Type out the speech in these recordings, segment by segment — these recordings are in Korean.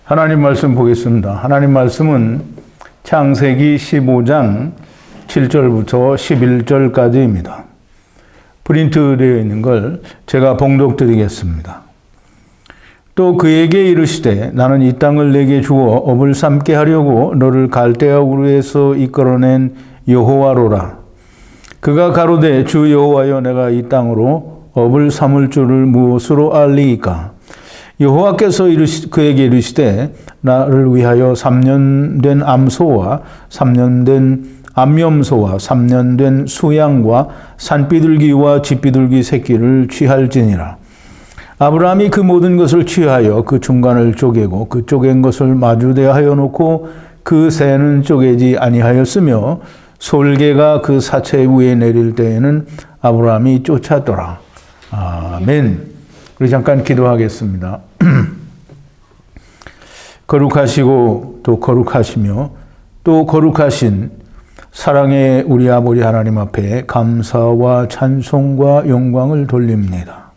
하나님 말씀 보겠습니다. 하나님 말씀은 창세기 15장 7절부터 11절까지입니다. 프린트되어 있는 걸 제가 봉독드리겠습니다. 또 그에게 이르시되 나는 이 땅을 내게 주어 업을 삼게 하려고 너를 갈대아 우르에서 이끌어낸 여호와로라. 그가 가로되 주 여호와여 내가 이 땅으로 업을 삼을 줄을 무엇으로 알리이까? 여호와께서 그에게 이르시되 나를 위하여 3년 된 암소와 3년 된 암염소와 3년 된 수양과 산비둘기와 집비둘기 새끼를 취할지니라. 아브라함이 그 모든 것을 취하여 그 중간을 쪼개고 그 쪼갠 것을 마주대하여 놓고 그 새는 쪼개지 아니하였으며 솔개가 그 사체 위에 내릴 때에는 아브라함이 쫓았더라. 아멘. 우리 잠깐 기도하겠습니다. 거룩하시고 또 거룩하시며 또 거룩하신 사랑의 우리 아버지 하나님 앞에 감사와 찬송과 영광을 돌립니다.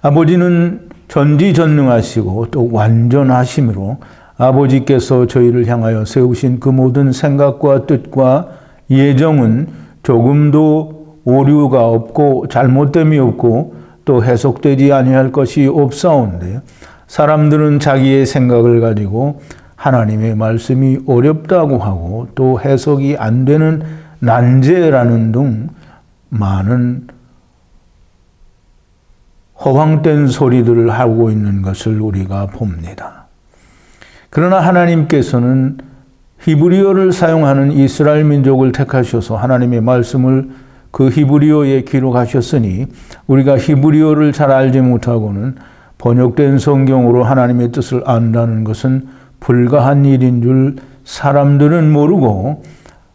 아버지는 전지전능하시고 또 완전하심으로 아버지께서 저희를 향하여 세우신 그 모든 생각과 뜻과 예정은 조금도 오류가 없고 잘못됨이 없고 또 해석되지 아니할 것이 없사온데 사람들은 자기의 생각을 가지고 하나님의 말씀이 어렵다고 하고 또 해석이 안 되는 난제라는 등 많은 허황된 소리들을 하고 있는 것을 우리가 봅니다. 그러나 하나님께서는 히브리어를 사용하는 이스라엘 민족을 택하셔서 하나님의 말씀을 그 히브리어에 기록하셨으니 우리가 히브리어를 잘 알지 못하고는 번역된 성경으로 하나님의 뜻을 안다는 것은 불가한 일인 줄 사람들은 모르고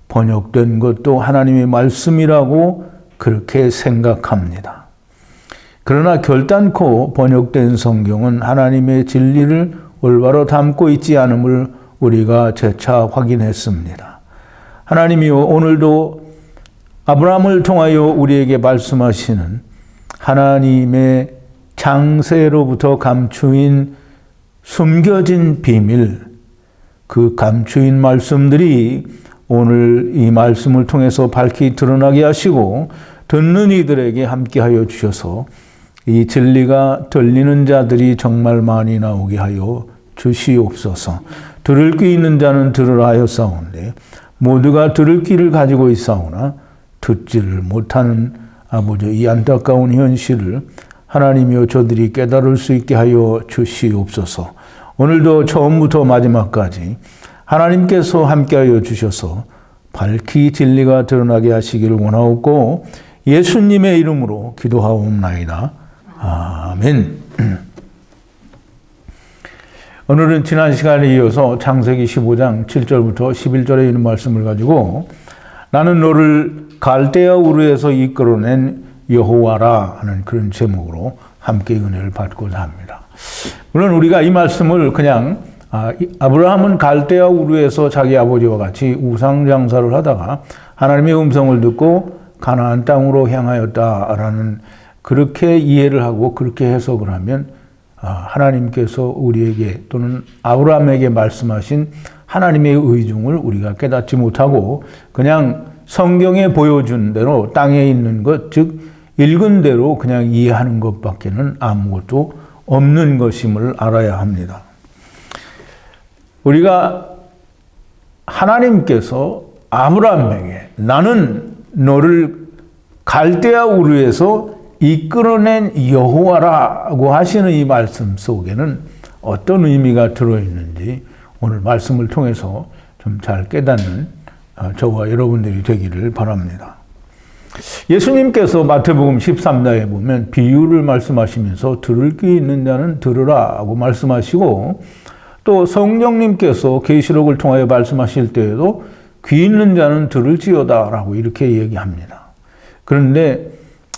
번역된 것도 하나님의 말씀이라고 그렇게 생각합니다. 그러나 결단코 번역된 성경은 하나님의 진리를 올바로 담고 있지 않음을 우리가 재차 확인했습니다. 하나님이요, 오늘도 아브라함을 통하여 우리에게 말씀하시는 하나님의 창세로부터 감추인 숨겨진 비밀, 그 감추인 말씀들이 오늘 이 말씀을 통해서 밝히 드러나게 하시고 듣는 이들에게 함께하여 주셔서 이 진리가 들리는 자들이 정말 많이 나오게 하여 주시옵소서. 들을 귀 있는 자는 들으라 하였사온데 모두가 들을 귀를 가지고 있사오나 듣지를 못하는 아버지 이 안타까운 현실을 하나님이여 저들이 깨달을 수 있게 하여 주시옵소서. 오늘도 처음부터 마지막까지 하나님께서 함께하여 주셔서 밝히 진리가 드러나게 하시기를 원하옵고 예수님의 이름으로 기도하옵나이다. 아멘. 오늘은 지난 시간에 이어서 창세기 15장 7절부터 11절에 있는 말씀을 가지고 나는 너를 갈대아 우르에서 이끌어낸 여호와라 하는 그런 제목으로 함께 은혜를 받고자 합니다. 물론 우리가 이 말씀을 그냥 아브라함은 갈대아 우르에서 자기 아버지와 같이 우상 장사를 하다가 하나님의 음성을 듣고 가나안 땅으로 향하였다라는 그렇게 이해를 하고 그렇게 해석을 하면 하나님께서 우리에게 또는 아브라함에게 말씀하신 하나님의 의중을 우리가 깨닫지 못하고 그냥 성경에 보여준 대로 땅에 있는 것, 즉 읽은 대로 그냥 이해하는 것밖에는 아무것도 없는 것임을 알아야 합니다. 우리가 하나님께서 아브라함에게 나는 너를 갈대아 우르에서 이끌어낸 여호와라고 하시는 이 말씀 속에는 어떤 의미가 들어있는지 오늘 말씀을 통해서 좀 잘 깨닫는 저와 여러분들이 되기를 바랍니다. 예수님께서 마태복음 13장에 보면 비유를 말씀하시면서 들을 귀 있는 자는 들으라고 말씀하시고 또 성령님께서 계시록을 통하여 말씀하실 때에도 귀 있는 자는 들을지어다라고 이렇게 얘기합니다. 그런데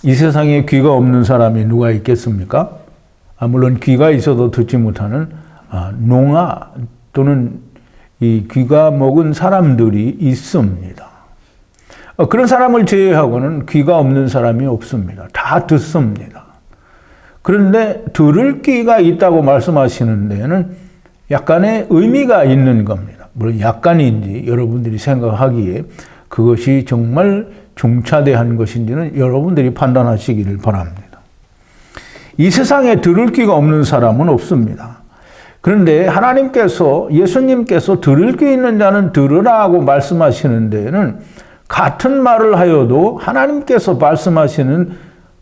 이 세상에 귀가 없는 사람이 누가 있겠습니까? 물론 귀가 있어도 듣지 못하는 농아 또는 이 귀가 먹은 사람들이 있습니다. 그런 사람을 제외하고는 귀가 없는 사람이 없습니다. 다 듣습니다. 그런데 들을 귀가 있다고 말씀하시는 데에는 약간의 의미가 있는 겁니다. 물론 약간인지 여러분들이 생각하기에 그것이 정말 중차대한 것인지는 여러분들이 판단하시기를 바랍니다. 이 세상에 들을 귀가 없는 사람은 없습니다. 그런데 하나님께서, 예수님께서 들을 귀 있는 자는 들으라고 말씀하시는 데에는 같은 말을 하여도 하나님께서 말씀하시는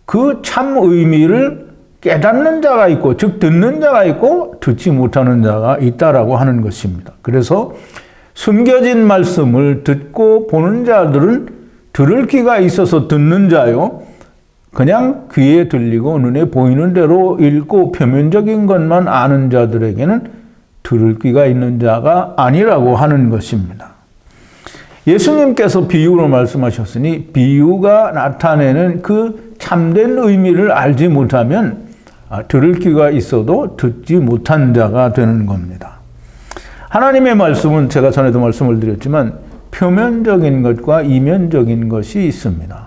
그 참 의미를 깨닫는 자가 있고, 즉 듣는 자가 있고 듣지 못하는 자가 있다라고 하는 것입니다. 그래서 숨겨진 말씀을 듣고 보는 자들은 들을 귀가 있어서 듣는 자요, 그냥 귀에 들리고 눈에 보이는 대로 읽고 표면적인 것만 아는 자들에게는 들을 귀가 있는 자가 아니라고 하는 것입니다. 예수님께서 비유로 말씀하셨으니 비유가 나타내는 그 참된 의미를 알지 못하면 들을 귀가 있어도 듣지 못한 자가 되는 겁니다. 하나님의 말씀은 제가 전에도 말씀을 드렸지만 표면적인 것과 이면적인 것이 있습니다.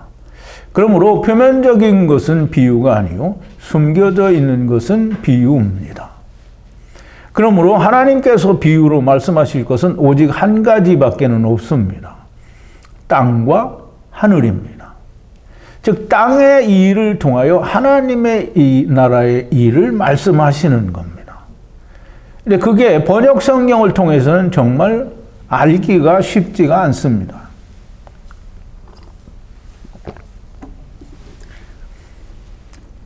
그러므로 표면적인 것은 비유가 아니요 숨겨져 있는 것은 비유입니다. 그러므로 하나님께서 비유로 말씀하실 것은 오직 한 가지밖에는 없습니다. 땅과 하늘입니다. 즉 땅의 일을 통하여 하나님의 이 나라의 일을 말씀하시는 겁니다. 근데 그게 번역 성경을 통해서는 정말 알기가 쉽지가 않습니다.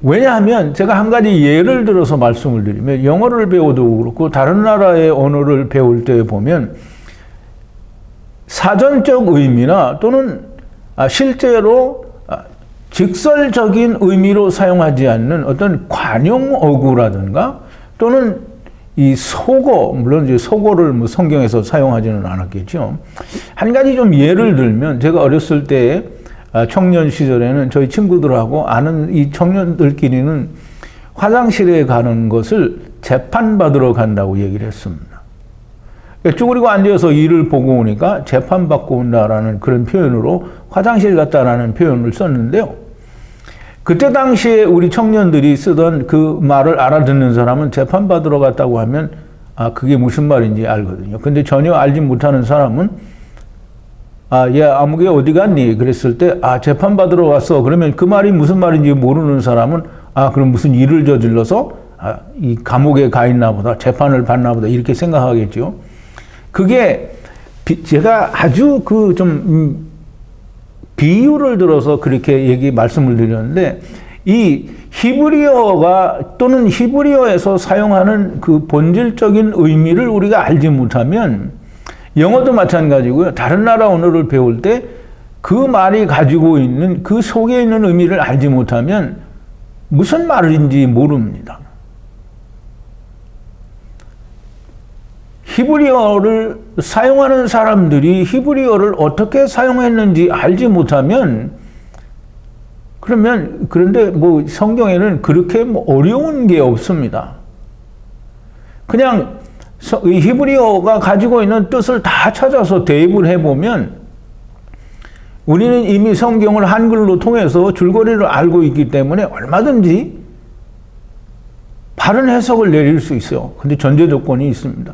왜냐하면 제가 한 가지 예를 들어서 말씀을 드리면 영어를 배워도 그렇고 다른 나라의 언어를 배울 때 보면 사전적 의미나 또는 실제로 직설적인 의미로 사용하지 않는 어떤 관용어구라든가 또는 이 속어, 물론 이제 속어를 뭐 성경에서 사용하지는 않았겠죠. 한 가지 좀 예를 들면 제가 어렸을 때 청년 시절에는 저희 친구들하고 아는 이 청년들끼리는 화장실에 가는 것을 재판받으러 간다고 얘기를 했습니다. 쭈그리고 앉아서 일을 보고 오니까 재판받고 온다라는 그런 표현으로 화장실 갔다라는 표현을 썼는데요. 그때 당시에 우리 청년들이 쓰던 그 말을 알아듣는 사람은 재판받으러 갔다고 하면 그게 무슨 말인지 알거든요. 근데 전혀 알지 못하는 사람은 야, 아무개 어디 갔니? 그랬을 때, 재판받으러 왔어. 그러면 그 말이 무슨 말인지 모르는 사람은, 그럼 무슨 일을 저질러서, 이 감옥에 가 있나 보다, 재판을 받나 보다, 이렇게 생각하겠죠. 그게, 제가 아주 비유를 들어서 그렇게 말씀을 드렸는데, 이 히브리어가, 또는 히브리어에서 사용하는 그 본질적인 의미를 우리가 알지 못하면, 영어도 마찬가지고요. 다른 나라 언어를 배울 때 그 말이 가지고 있는 그 속에 있는 의미를 알지 못하면 무슨 말인지 모릅니다. 히브리어를 사용하는 사람들이 히브리어를 어떻게 사용했는지 알지 못하면 그런데 뭐 성경에는 그렇게 어려운 게 없습니다. 그냥 이 히브리어가 가지고 있는 뜻을 다 찾아서 대입을 해보면 우리는 이미 성경을 한글로 통해서 줄거리를 알고 있기 때문에 얼마든지 바른 해석을 내릴 수 있어요. 근데 전제 조건이 있습니다.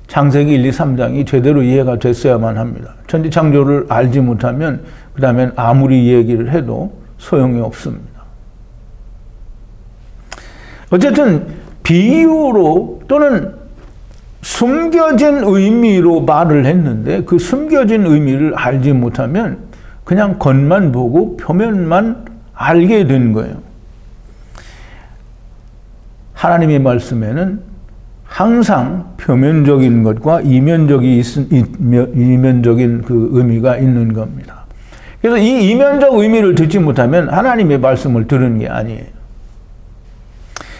창세기 1, 2, 3장이 제대로 이해가 됐어야만 합니다. 천지창조를 알지 못하면 그 다음엔 아무리 얘기를 해도 소용이 없습니다. 어쨌든 비유로 또는 숨겨진 의미로 말을 했는데 그 숨겨진 의미를 알지 못하면 그냥 겉만 보고 표면만 알게 된 거예요. 하나님의 말씀에는 항상 표면적인 것과 이면적인 그 의미가 있는 겁니다. 그래서 이 이면적 의미를 듣지 못하면 하나님의 말씀을 들은 게 아니에요.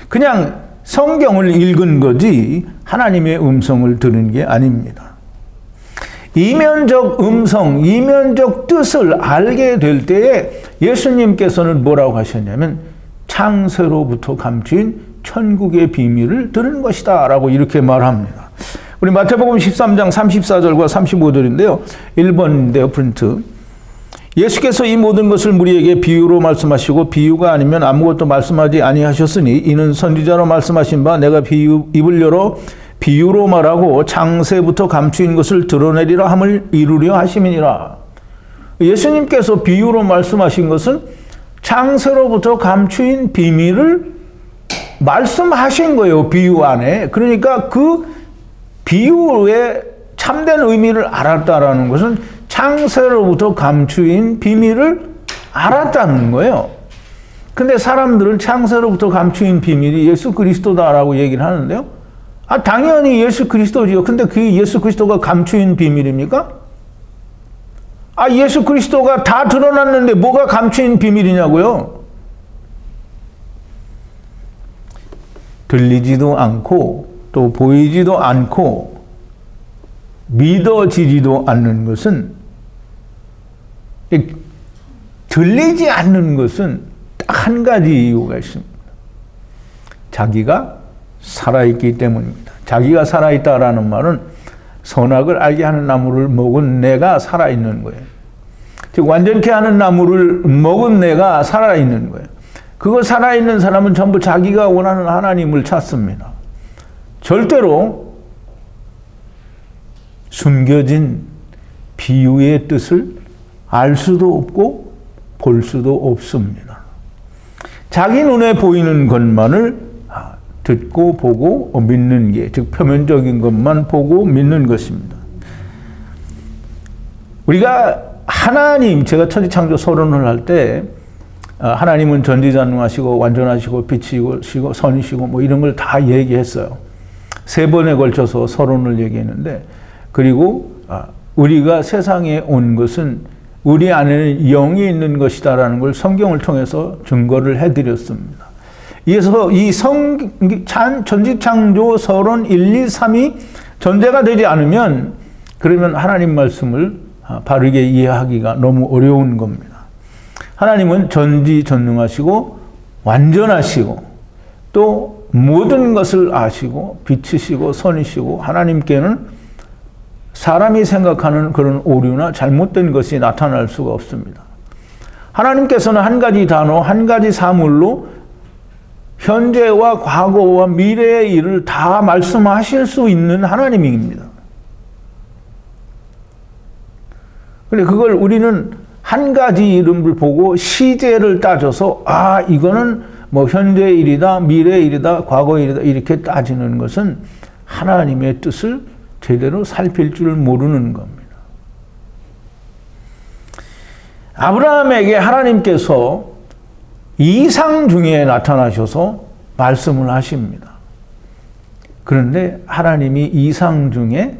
그냥 성경을 읽은 거지 하나님의 음성을 들은 게 아닙니다. 이면적 음성, 이면적 뜻을 알게 될 때에 예수님께서는 뭐라고 하셨냐면 창세로부터 감추인 천국의 비밀을 들은 것이다 라고 이렇게 말합니다. 우리 마태복음 13장 34절과 35절인데요. 1번인데요. 프린트. 예수께서 이 모든 것을 우리에게 비유로 말씀하시고 비유가 아니면 아무것도 말씀하지 아니하셨으니 이는 선지자로 말씀하신 바 내가 입을 열어 비유로 말하고 창세부터 감추인 것을 드러내리라 함을 이루려 하심이니라. 예수님께서 비유로 말씀하신 것은 창세로부터 감추인 비밀을 말씀하신 거예요. 비유 안에. 그러니까 그 비유의 참된 의미를 알았다라는 것은 창세로부터 감추인 비밀을 알았다는 거예요. 근데 사람들은 창세로부터 감추인 비밀이 예수 그리스도다라고 얘기를 하는데요. 당연히 예수 그리스도지요. 근데 그게 예수 그리스도가 감추인 비밀입니까? 예수 그리스도가 다 드러났는데 뭐가 감추인 비밀이냐고요? 들리지도 않고 또 보이지도 않고 믿어지지도 않는 것은, 들리지 않는 것은 딱 한 가지 이유가 있습니다. 자기가 살아있기 때문입니다. 자기가 살아있다라는 말은 선악을 알게 하는 나무를 먹은 내가 살아있는 거예요. 즉 완전케 하는 나무를 먹은 내가 살아있는 거예요. 그거 살아있는 사람은 전부 자기가 원하는 하나님을 찾습니다. 절대로 숨겨진 비유의 뜻을 알 수도 없고 볼 수도 없습니다. 자기 눈에 보이는 것만을 듣고 보고 믿는 게, 즉 표면적인 것만 보고 믿는 것입니다. 우리가 하나님, 제가 천지창조 서론을 할 때 하나님은 전지전능하시고 완전하시고 빛이시고 선이시고 뭐 이런 걸 다 얘기했어요. 3번에 걸쳐서 서론을 얘기했는데, 그리고 우리가 세상에 온 것은 우리 안에는 영이 있는 것이다라는 걸 성경을 통해서 증거를 해드렸습니다. 그래서 이 전지창조 서론 1, 2, 3이 전제가 되지 않으면 그러면 하나님 말씀을 바르게 이해하기가 너무 어려운 겁니다. 하나님은 전지전능하시고 완전하시고 또 모든 것을 아시고 빛이시고 선이시고, 하나님께는 사람이 생각하는 그런 오류나 잘못된 것이 나타날 수가 없습니다. 하나님께서는 한 가지 단어, 한 가지 사물로 현재와 과거와 미래의 일을 다 말씀하실 수 있는 하나님입니다. 그런데 그걸 우리는 한 가지 이름을 보고 시제를 따져서 이거는 뭐 현재의 일이다, 미래의 일이다, 과거의 일이다 이렇게 따지는 것은 하나님의 뜻을 제대로 살필 줄 모르는 겁니다. 아브라함에게 하나님께서 이상 중에 나타나셔서 말씀을 하십니다. 그런데 하나님이 이상 중에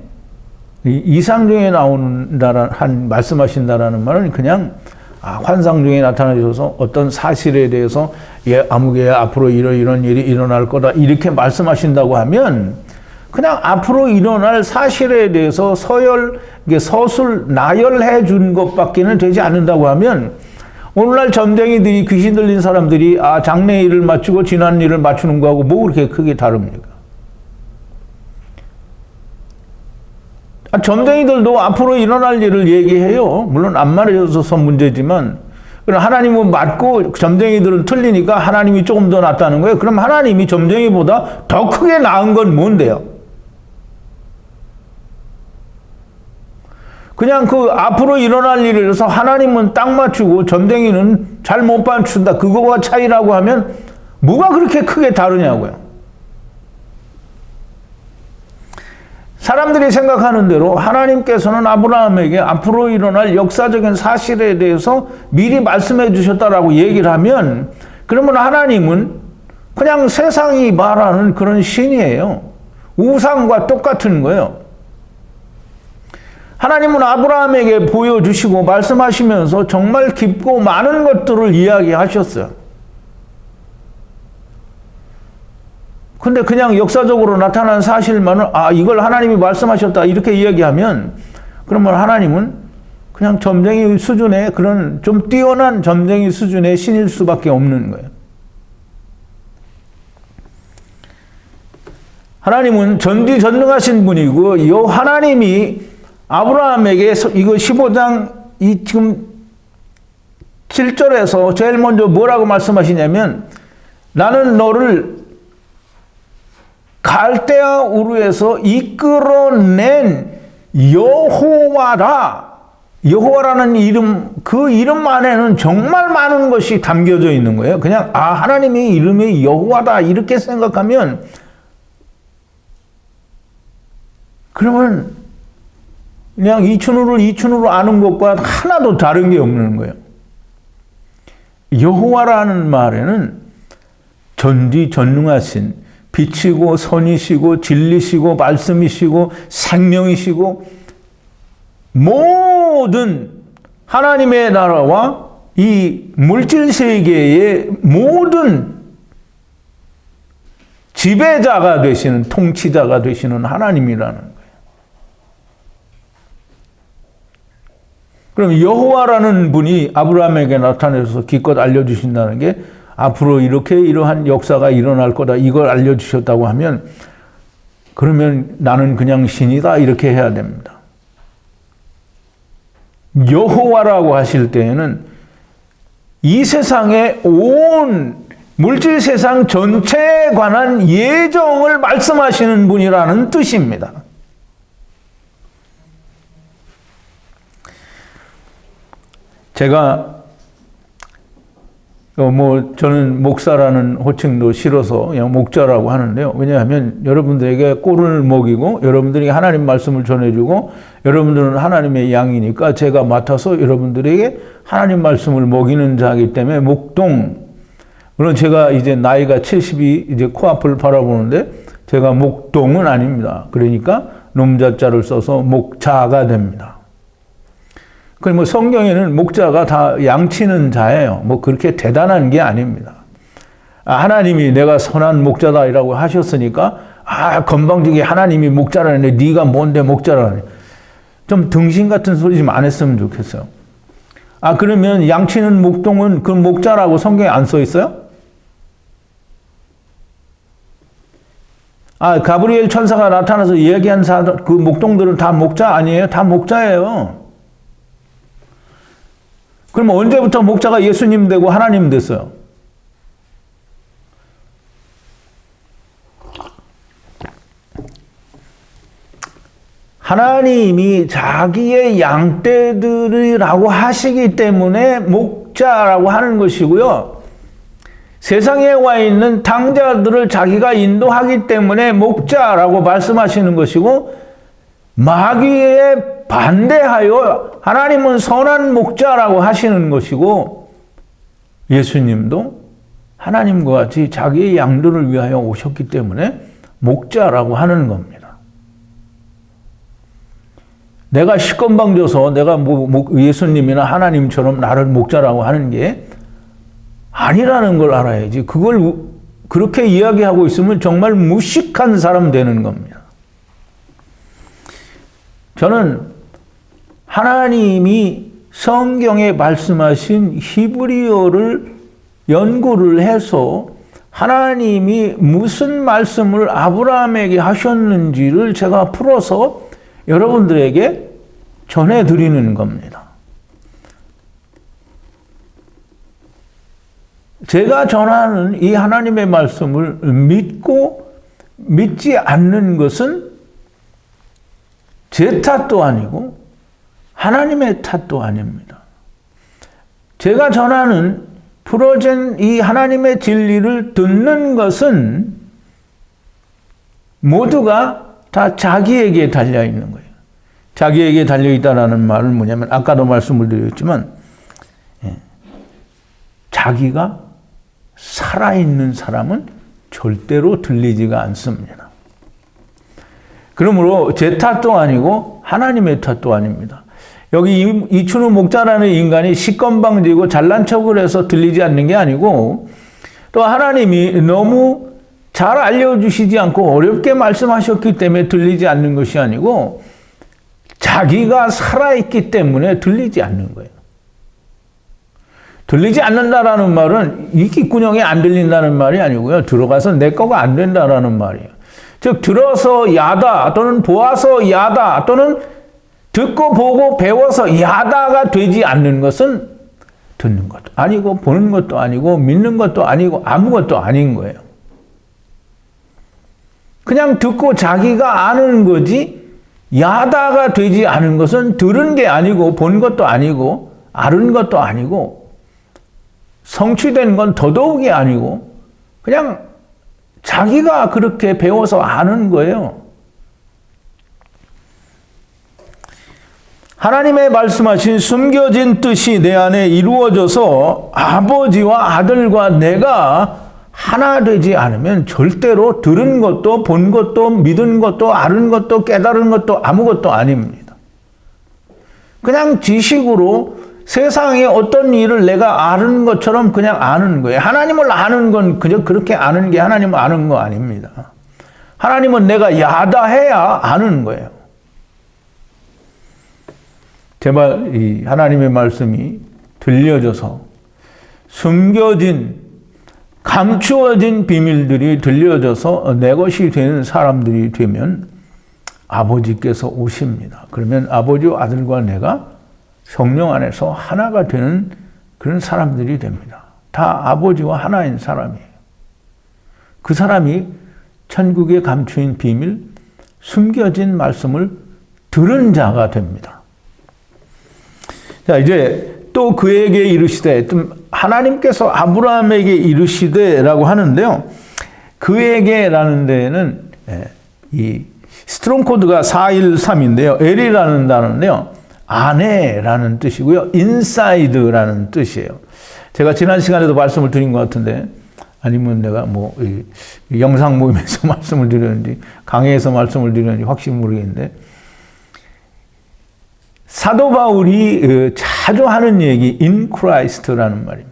말씀하신다라는 말은 그냥 환상 중에 나타나셔서 어떤 사실에 대해서 아무개 앞으로 이런 일이 일어날 거다 이렇게 말씀하신다고 하면 그냥 앞으로 일어날 사실에 대해서 서술 나열해 준 것밖에는 되지 않는다고 하면, 오늘날 점쟁이들이, 귀신 들린 사람들이 장래 일을 맞추고 지난 일을 맞추는 거하고 뭐 그렇게 크게 다릅니까? 점쟁이들도 앞으로 일어날 일을 얘기해요. 물론 안 말해줘서 문제지만, 하나님은 맞고 점쟁이들은 틀리니까 하나님이 조금 더 낫다는 거예요. 그럼 하나님이 점쟁이보다 더 크게 나은 건 뭔데요? 그냥 그 앞으로 일어날 일이라서 하나님은 딱 맞추고 점쟁이는 잘 못 맞춘다, 그거가 차이라고 하면 뭐가 그렇게 크게 다르냐고요. 사람들이 생각하는 대로 하나님께서는 아브라함에게 앞으로 일어날 역사적인 사실에 대해서 미리 말씀해 주셨다라고 얘기를 하면, 그러면 하나님은 그냥 세상이 말하는 그런 신이에요. 우상과 똑같은 거예요. 하나님은 아브라함에게 보여주시고 말씀하시면서 정말 깊고 많은 것들을 이야기하셨어요. 근데 그냥 역사적으로 나타난 사실만은 이걸 하나님이 말씀하셨다 이렇게 이야기하면, 그러면 하나님은 그냥 점쟁이 수준의, 그런 좀 뛰어난 점쟁이 수준의 신일 수밖에 없는 거예요. 하나님은 전지전능하신 분이고, 이 하나님이 아브라함에게 이거 15장 지금 7절에서 제일 먼저 뭐라고 말씀하시냐면, 나는 너를 갈대아 우르에서 이끌어낸 여호와라. 여호와라는 이름, 그 이름 안에는 정말 많은 것이 담겨져 있는 거예요. 그냥 하나님의 이름이 여호와다 이렇게 생각하면, 그러면 그냥 이춘우를 아는 것과 하나도 다른 게 없는 거예요. 여호와라는 말에는 전지전능하신, 빛이고 선이시고 진리시고 말씀이시고 생명이시고 모든 하나님의 나라와 이 물질 세계의 모든 지배자가 되시는, 통치자가 되시는 하나님이라는 거예요. 그럼 여호와라는 분이 아브라함에게 나타나서 기껏 알려주신다는 게 앞으로 이러한 역사가 일어날 거다, 이걸 알려주셨다고 하면, 그러면 나는 그냥 신이다 이렇게 해야 됩니다. 여호와라고 하실 때에는 이 세상의 온 물질 세상 전체에 관한 예정을 말씀하시는 분이라는 뜻입니다. 제가 저는 목사라는 호칭도 싫어서 그냥 목자라고 하는데요. 왜냐하면 여러분들에게 꼴을 먹이고 여러분들에게 하나님 말씀을 전해주고 여러분들은 하나님의 양이니까 제가 맡아서 여러분들에게 하나님 말씀을 먹이는 자이기 때문에 목동, 물론 제가 이제 나이가 70이 이제 코앞을 바라보는데 제가 목동은 아닙니다. 그러니까 놈자자를 써서 목자가 됩니다. 그 성경에는 목자가 다 양치는 자예요. 그렇게 대단한 게 아닙니다. 하나님이 내가 선한 목자다라고 하셨으니까 건방지게 하나님이 목자라는데 네가 뭔데 목자라니. 좀 등신 같은 소리 좀 안 했으면 좋겠어요. 그러면 양치는 목동은 그 목자라고 성경에 안 써 있어요? 가브리엘 천사가 나타나서 이야기한 그 목동들은 다 목자 아니에요? 다 목자예요. 그럼 언제부터 목자가 예수님 되고 하나님 됐어요? 하나님이 자기의 양떼들이라고 하시기 때문에 목자라고 하는 것이고요. 세상에 와 있는 당자들을 자기가 인도하기 때문에 목자라고 말씀하시는 것이고, 마귀에 반대하여 하나님은 선한 목자라고 하시는 것이고, 예수님도 하나님과 같이 자기의 양들을 위하여 오셨기 때문에 목자라고 하는 겁니다. 내가 시건방져서 내가 예수님이나 하나님처럼 나를 목자라고 하는 게 아니라는 걸 알아야지. 그걸 그렇게 이야기하고 있으면 정말 무식한 사람 되는 겁니다. 저는 하나님이 성경에 말씀하신 히브리어를 연구를 해서 하나님이 무슨 말씀을 아브라함에게 하셨는지를 제가 풀어서 여러분들에게 전해드리는 겁니다. 제가 전하는 이 하나님의 말씀을 믿고 믿지 않는 것은 제 탓도 아니고 하나님의 탓도 아닙니다. 제가 전하는 풀어진 이 하나님의 진리를 듣는 것은 모두가 다 자기에게 달려있는 거예요. 자기에게 달려있다라는 말은 뭐냐면, 아까도 말씀을 드렸지만, 자기가 살아있는 사람은 절대로 들리지가 않습니다. 그러므로 제 탓도 아니고 하나님의 탓도 아닙니다. 여기 이춘우 목자라는 인간이 시건방지고 잘난 척을 해서 들리지 않는 게 아니고, 또 하나님이 너무 잘 알려주시지 않고 어렵게 말씀하셨기 때문에 들리지 않는 것이 아니고, 자기가 살아있기 때문에 들리지 않는 거예요. 들리지 않는다라는 말은 이 귓구녕에 안 들린다는 말이 아니고요. 들어가서 내 거가 안 된다라는 말이에요. 즉, 들어서 야다 또는 보아서 야다 또는 듣고 보고 배워서 야다가 되지 않는 것은 듣는 것도 아니고 보는 것도 아니고 믿는 것도 아니고 아무것도 아닌 거예요. 그냥 듣고 자기가 아는 거지 야다가 되지 않은 것은 들은 게 아니고 본 것도 아니고 알은 것도 아니고 성취된 건 더더욱이 아니고 그냥 자기가 그렇게 배워서 아는 거예요. 하나님의 말씀하신 숨겨진 뜻이 내 안에 이루어져서 아버지와 아들과 내가 하나 되지 않으면 절대로 들은 것도 본 것도 믿은 것도 알은 것도 깨달은 것도 아무것도 아닙니다. 그냥 지식으로 세상에 어떤 일을 내가 아는 것처럼 그냥 아는 거예요. 하나님을 아는 건 그저 그렇게 아는 게 하나님을 아는 거 아닙니다. 하나님은 내가 야다해야 아는 거예요. 제발 이 하나님의 말씀이 들려져서 숨겨진 감추어진 비밀들이 들려져서 내 것이 되는 사람들이 되면 아버지께서 오십니다. 그러면 아버지와 아들과 내가 성령 안에서 하나가 되는 그런 사람들이 됩니다. 다 아버지와 하나인 사람이에요. 그 사람이 천국에 감추인 비밀, 숨겨진 말씀을 들은 자가 됩니다. 자, 이제 또 그에게 이르시되, 하나님께서 아브라함에게 이르시되라고 하는데요. 그에게라는 데에는 이 스트롱 코드가 413인데요. L이라는 단어인데요. 안에라는 뜻이고요. 인사이드라는 뜻이에요. 제가 지난 시간에도 말씀을 드린 것 같은데, 아니면 내가 영상 모임에서 말씀을 드렸는지, 강의에서 말씀을 드렸는지 확실히 모르겠는데, 사도 바울이 자주 하는 얘기, in Christ라는 말입니다.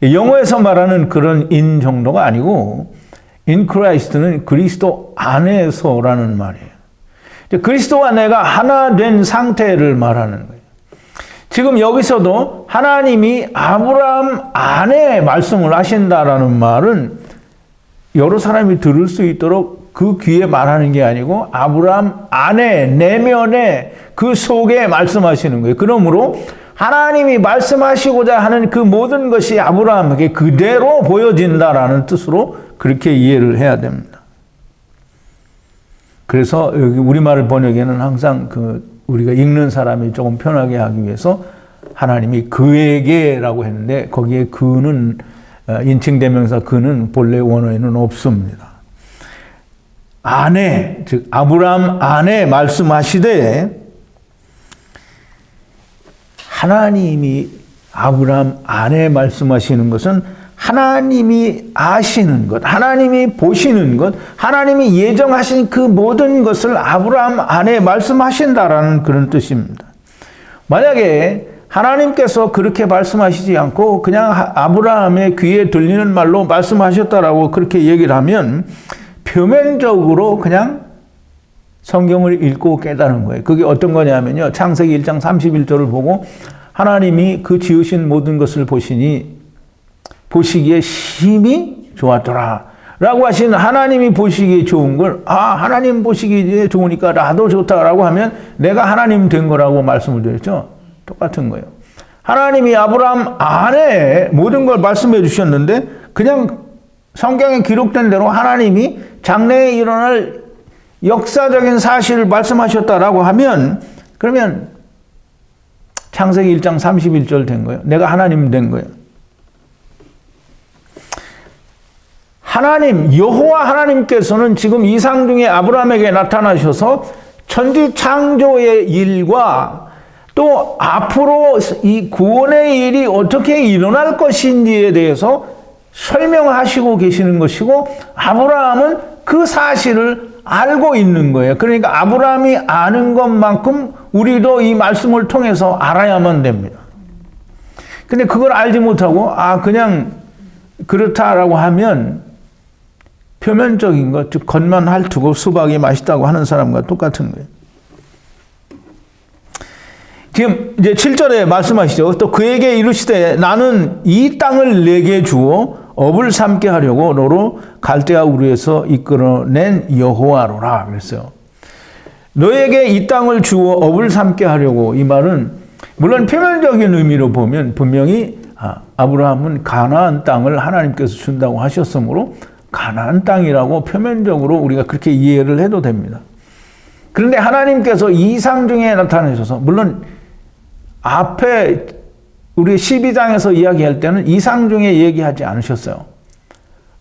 영어에서 말하는 그런 in 정도가 아니고, in Christ는 그리스도 안에서라는 말이에요. 그리스도와 내가 하나 된 상태를 말하는 거예요. 지금 여기서도 하나님이 아브라함 안에 말씀을 하신다라는 말은 여러 사람이 들을 수 있도록 그 귀에 말하는 게 아니고 아브라함 안에, 내면에, 그 속에 말씀하시는 거예요. 그러므로 하나님이 말씀하시고자 하는 그 모든 것이 아브라함에게 그대로 보여진다라는 뜻으로 그렇게 이해를 해야 됩니다. 그래서 여기 우리말 번역에는 항상 우리가 읽는 사람이 조금 편하게 하기 위해서 하나님이 그에게라고 했는데 거기에 그는 인칭대명사 그는 본래 원어에는 없습니다. 안에, 즉 아브라함 안에 말씀하시되 하나님이 아브라함 안에 말씀하시는 것은 하나님이 아시는 것, 하나님이 보시는 것, 하나님이 예정하신 그 모든 것을 아브라함 안에 말씀하신다라는 그런 뜻입니다. 만약에 하나님께서 그렇게 말씀하시지 않고 그냥 아브라함의 귀에 들리는 말로 말씀하셨다라고 그렇게 얘기를 하면 표면적으로 그냥 성경을 읽고 깨달은 거예요. 그게 어떤 거냐면요. 창세기 1장 31절을 보고 하나님이 그 지으신 모든 것을 보시기에 심히 좋았더라 라고 하시는 하나님이 보시기에 좋은 걸 하나님 보시기에 좋으니까 나도 좋다라고 하면 내가 하나님 된 거라고 말씀을 드렸죠. 똑같은 거예요. 하나님이 아브라함 안에 모든 걸 말씀해 주셨는데 그냥 성경에 기록된 대로 하나님이 장래에 일어날 역사적인 사실을 말씀하셨다라고 하면 그러면 창세기 1장 31절 된 거예요. 내가 하나님 된 거예요. 하나님, 여호와 하나님께서는 지금 이상 중에 아브라함에게 나타나셔서 천지 창조의 일과 또 앞으로 이 구원의 일이 어떻게 일어날 것인지에 대해서 설명하시고 계시는 것이고 아브라함은 그 사실을 알고 있는 거예요. 그러니까 아브라함이 아는 것만큼 우리도 이 말씀을 통해서 알아야만 됩니다. 근데 그걸 알지 못하고 그냥 그렇다라고 하면 표면적인 것, 즉 겉만 핥고 수박이 맛있다고 하는 사람과 똑같은 거예요. 지금 이제 7절에 말씀하시죠. 또 그에게 이르시되 나는 이 땅을 내게 주어 업을 삼게 하려고 너로 갈대아 우르에서 이끌어낸 여호와로라 그랬어요. 너에게 이 땅을 주어 업을 삼게 하려고 이 말은 물론 표면적인 의미로 보면 분명히 아브라함은 가나안 땅을 하나님께서 준다고 하셨으므로 가나안 땅이라고 표면적으로 우리가 그렇게 이해를 해도 됩니다. 그런데 하나님께서 이상 중에 나타내셔서, 물론 앞에 우리 12장에서 이야기할 때는 이상 중에 얘기하지 않으셨어요.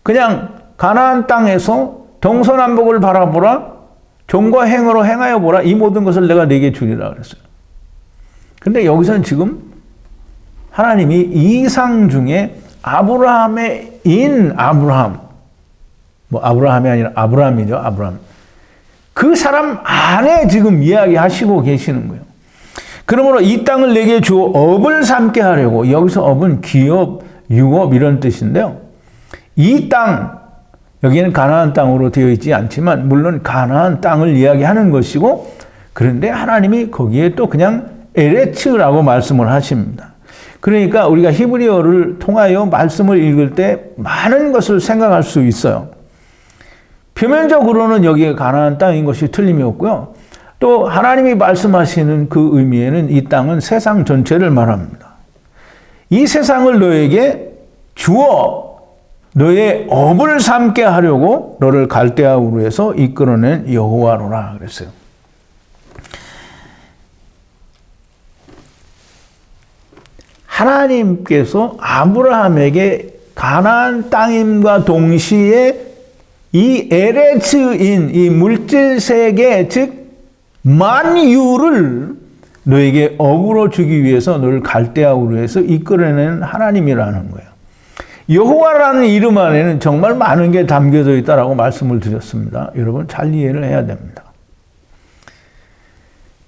그냥 가나안 땅에서 동서남북을 바라보라, 종과 행으로 행하여 보라, 이 모든 것을 내가 네게 주리라 그랬어요. 근데 여기서는 지금 하나님이 이상 중에 아브라함의 아브라함, 뭐 아브라함이 아니라 아브라함이죠, 아브라함. 그 사람 안에 지금 이야기하시고 계시는 거예요. 그러므로 이 땅을 내게 주어 업을 삼게 하려고, 여기서 업은 기업, 유업 이런 뜻인데요. 이 땅, 여기는 가나안 땅으로 되어 있지 않지만 물론 가나안 땅을 이야기하는 것이고, 그런데 하나님이 거기에 또 그냥 에레츠라고 말씀을 하십니다. 그러니까 우리가 히브리어를 통하여 말씀을 읽을 때 많은 것을 생각할 수 있어요. 표면적으로는 여기에 가나안 땅인 것이 틀림이 없고요. 또 하나님이 말씀하시는 그 의미에는 이 땅은 세상 전체를 말합니다. 이 세상을 너에게 주어 너의 업을 삼게 하려고 너를 갈대아 우르에서 이끌어낸 여호와로라 그랬어요. 하나님께서 아브라함에게 가나안 땅임과 동시에 이 에레츠인 이 물질 세계, 즉 만유를 너에게 업으로 주기 위해서 너를 갈대아 우르에서 이끌어낸 하나님이라는 거예요. 여호와라는 이름 안에는 정말 많은 게 담겨져 있다라고 말씀을 드렸습니다. 여러분 잘 이해를 해야 됩니다.